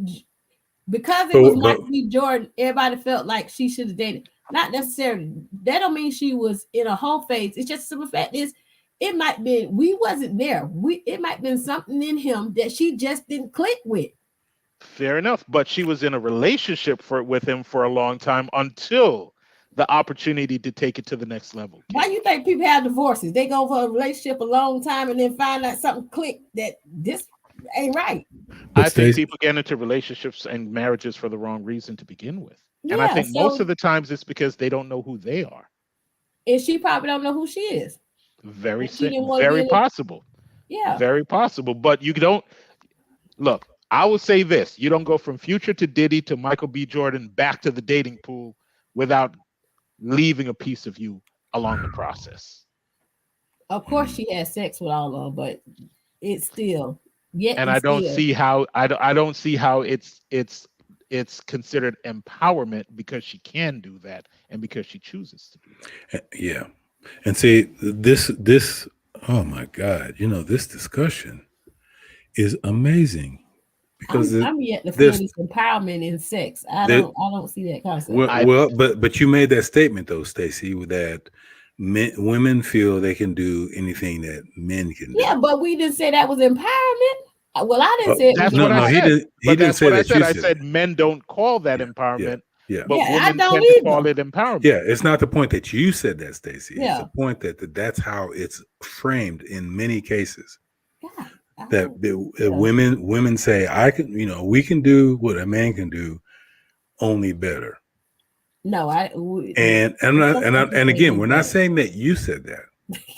because it was Michael B. Jordan, everybody felt like she should have dated. Not necessarily. That don't mean she was in a whole phase. It's just the simple fact is, it might be we wasn't there. It might been something in him that she just didn't click with. Fair enough, but she was in a relationship with him for a long time until the opportunity to take it to the next level. Why you think people have divorces? They go for a relationship a long time and then find out something clicked that this ain't right. I think people get into relationships and marriages for the wrong reason to begin with. And I think most of the times it's because they don't know who they are. And she probably don't know who she is. Very possible. Yeah. Very possible. But you don't look, I will say this. You don't go from Future to Diddy to Michael B. Jordan back to the dating pool without leaving a piece of you along the process. Of course she had sex with all of them, but it's still I don't see how it's considered empowerment because she can do that and because she chooses to do that. Yeah. And see this oh my God, this discussion is amazing because I'm yet to feel this empowerment in sex. I don't see that concept. Well, but you made that statement though, Stacey, that women feel they can do anything that men can do. Yeah, but we didn't say that was empowerment. Well, I didn't say it was. No, he didn't say that. I said men don't call that empowerment. Yeah. But women tend to call it empowerment. Yeah, it's not the point that you said that, Stacey. It's the point that that's how it's framed in many cases. Yeah. That women say, we can do what a man can do, only better. No, and again, we're not saying that you said that,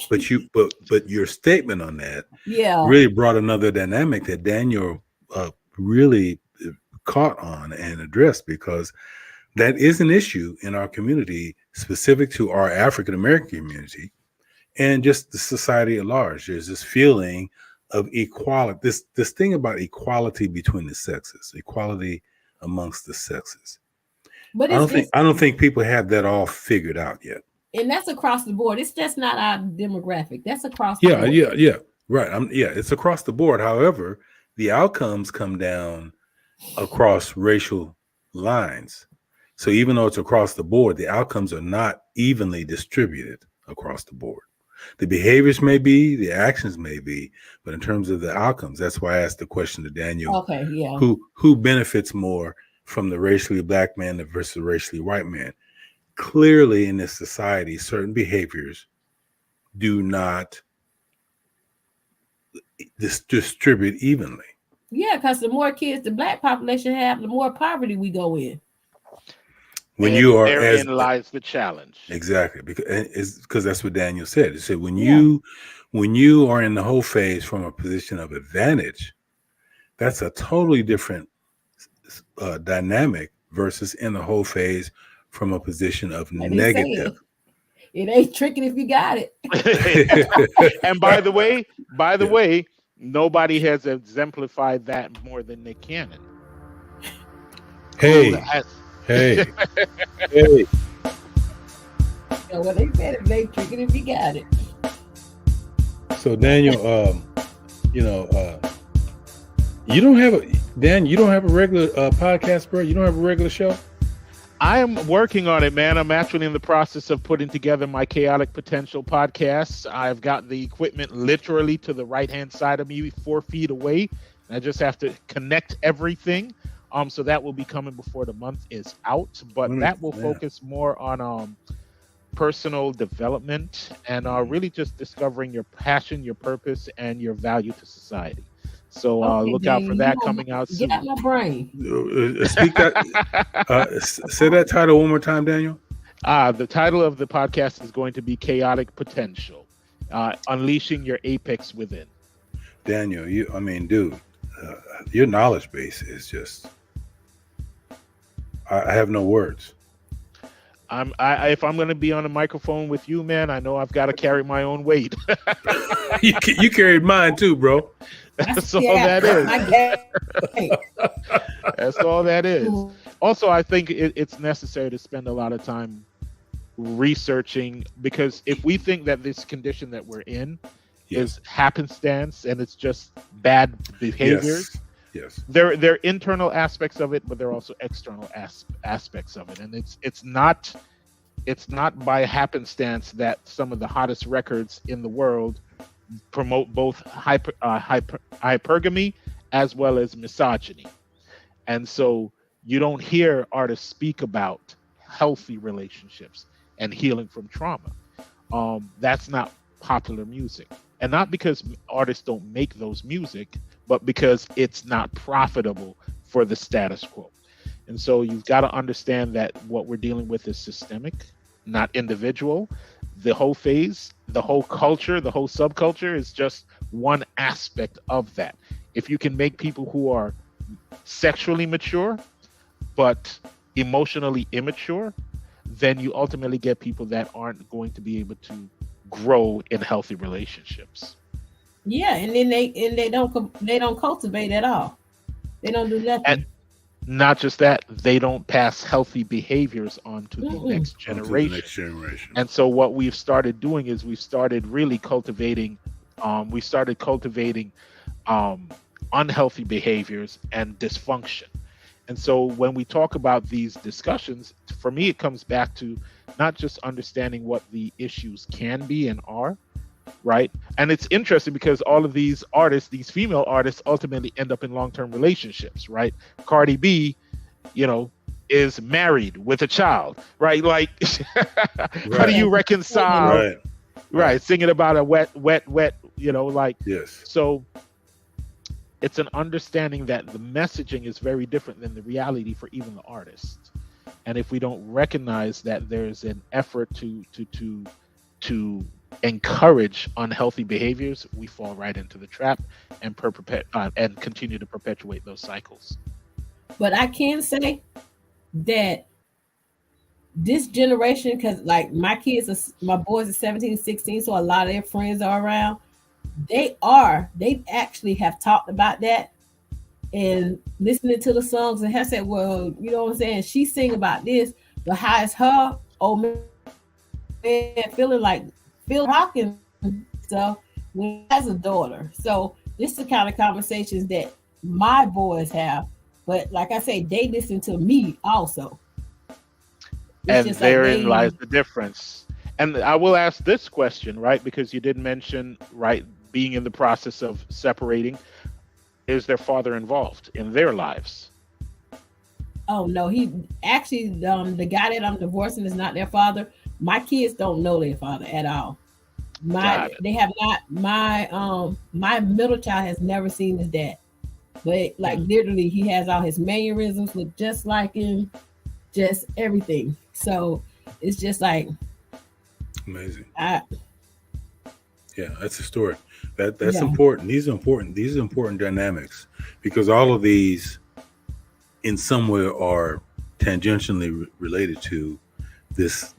but your statement on that really brought another dynamic that Daniel really caught on and addressed, because that is an issue in our community, specific to our African American community and just the society at large. There's this feeling of equality, this thing about equality between the sexes, equality amongst the sexes. But I don't think people have that all figured out yet. And that's across the board. It's just not our demographic. That's across the board. Yeah. Right. It's across the board. However, the outcomes come down across racial lines. So even though it's across the board, the outcomes are not evenly distributed across the board. The behaviors may be, the actions may be, but in terms of the outcomes, that's why I asked the question to Daniel. Okay, yeah. Who benefits more from the racially black man versus the racially white man? Clearly, in this society, certain behaviors do not distribute evenly. Yeah, because the more kids the black population have, the more poverty we go in. Therein lies the challenge. Exactly, because that's what Daniel said. He said when you are in the whole phase from a position of advantage, that's a totally different dynamic versus in the whole phase from a position of negative. It ain't tricking if you got it. And by the way, nobody has exemplified that more than Nick Cannon. Hey. Yeah, well, they said it ain't tricking if you got it. So Daniel, you don't have a regular podcast, bro. You don't have a regular show. I am working on it, man. I'm actually in the process of putting together my Chaotic Potential podcast. I've got the equipment literally to the right-hand side of me, 4 feet away. I just have to connect everything. So that will be coming before the month is out, but that will focus more on personal development and really just discovering your passion, your purpose, and your value to society. So look out for that coming out soon. Get out my brain. Speak that. Say that title one more time, Daniel. The title of the podcast is going to be Chaotic Potential, Unleashing Your Apex Within. Daniel, dude, your knowledge base is just. I have no words. If I'm going to be on a microphone with you, man, I know I've got to carry my own weight. You carried mine too, bro. That's all that is. That's all that is. Also, I think it's necessary to spend a lot of time researching, because if we think that this condition that we're in is happenstance and it's just bad behaviors. Yes. There are internal aspects of it, but there are also external aspects of it, and it's not by happenstance that some of the hottest records in the world promote both hypergamy as well as misogyny. And so you don't hear artists speak about healthy relationships and healing from trauma. That's not popular music. And not because artists don't make those music, but because it's not profitable for the status quo. And so you've got to understand that what we're dealing with is systemic, not individual. The whole phase, the whole culture, the whole subculture is just one aspect of that. If you can make people who are sexually mature but emotionally immature, then you ultimately get people that aren't going to be able to grow in healthy relationships. Yeah, and then they don't cultivate at all. They don't do nothing. And not just that, they don't pass healthy behaviors on to the next generation. And so what we've started doing is we've started really cultivating unhealthy behaviors and dysfunction. And so when we talk about these discussions, for me, it comes back to not just understanding what the issues can be and are, right? And it's interesting because all of these artists, these female artists, ultimately end up in long-term relationships, right? Cardi B, is married with a child, right? Like, how do you reconcile? Right. Singing about a wet, yes. So it's an understanding that the messaging is very different than the reality for even the artist. And if we don't recognize that there's an effort to encourage unhealthy behaviors, we fall right into the trap and continue to perpetuate those cycles. But I can say that this generation, because like my boys are 17, 16, so a lot of their friends are around. They actually have talked about that and listening to the songs and have said, well, you know what I'm saying? She sing about this, but how is her old man feeling rocking stuff when he has a daughter? So this is the kind of conversations that my boys have. But like I say, they listen to me also. And therein lies the difference. And I will ask this question, right? Because you did mention, right, being in the process of separating. Is their father involved in their lives? Oh, no. He actually, the guy that I'm divorcing is not their father. My kids don't know their father at all. They have not. My middle child has never seen his dad. But literally, he has all his mannerisms look just like him, just everything. So it's just like amazing. Yeah, that's a story. That's important. These are important dynamics because all of these, in some way, are tangentially related to this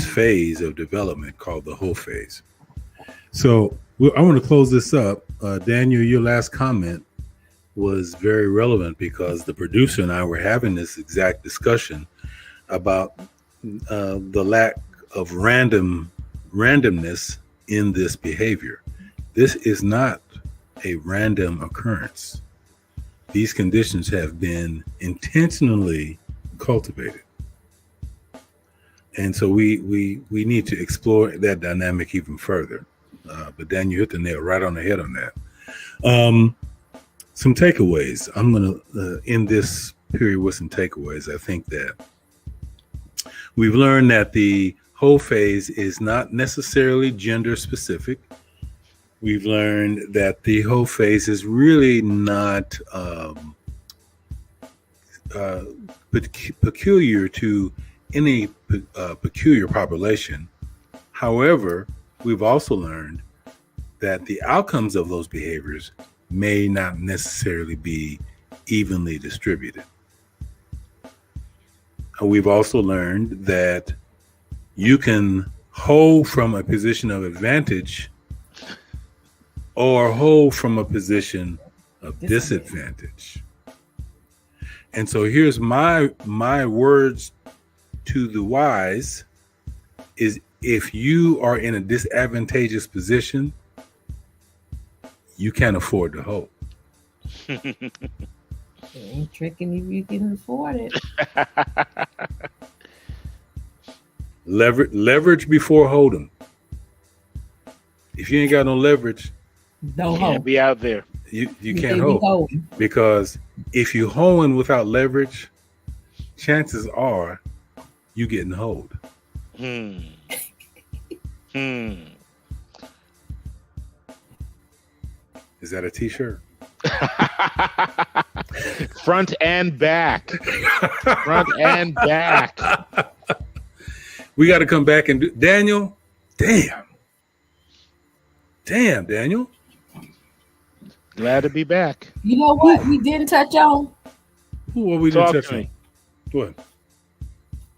phase of development called the Heau phase. So I want to close this up. Daniel, your last comment was very relevant because the producer and I were having this exact discussion about the lack of randomness in this behavior. This is not a random occurrence. These conditions have been intentionally cultivated. And so we need to explore that dynamic even further. But Daniel hit the nail right on the head on that. Some takeaways. I'm going to end this period with some takeaways. I think that we've learned that the Heau phase is not necessarily gender specific. We've learned that the Heau phase is really not peculiar to any peculiar population. However, we've also learned that the outcomes of those behaviors may not necessarily be evenly distributed. We've also learned that you can hold from a position of advantage or hold from a position of disadvantage. And so here's my words to the wise is if you are in a disadvantageous position, you can't afford to hold. It ain't tricking if you can afford it. Leverage before hold'em. If you ain't got no leverage, Don't Can't hoe. be out there. You You can't be hoe hoeing. because if you hoeing without leverage, chances are you getting hoed. Hmm. Is that a t-shirt? Front and back. Front and back. We got to come back and do Daniel. Damn, Daniel. Glad to be back. You know what we didn't touch on? What we didn't Talk touch to on? me. What?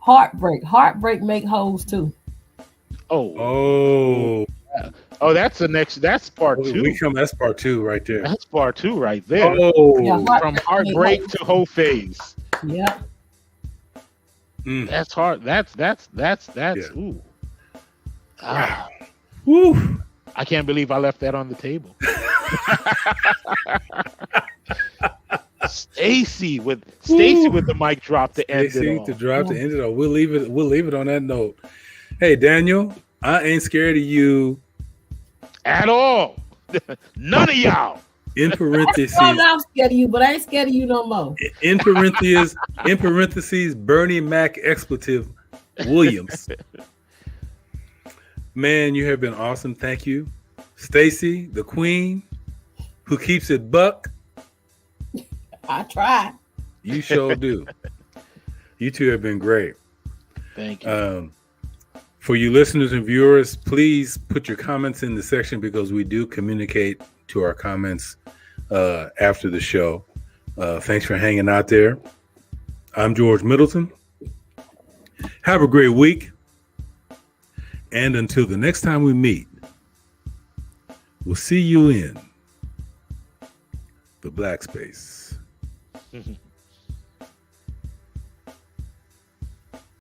Heartbreak. Heartbreak make hoes too. Oh, that's the next. That's part two. That's part 2 right there. That's part 2 right there. Oh, Yeah, From heartbreak to whole phase. Yeah. That's hard. That's. Yeah. Ooh. Ah, woo. I can't believe I left that on the table. Stacy with the mic drop to end it all. To drop to end it all. We'll leave it on that note. Hey, Daniel, I ain't scared of you At all. None of y'all. in parentheses. I'm scared of you, but I ain't scared of you no more. In parentheses, Bernie Mac expletive Williams. Man, you have been awesome. Thank you. Stacy, the queen, who keeps it buck. I tried. You sure do. You two have been great. Thank you. For you listeners and viewers, please put your comments in the section because we do communicate to our comments after the show. Thanks for hanging out there. I'm George Middleton. Have a great week. And until the next time we meet, we'll see you in the black space.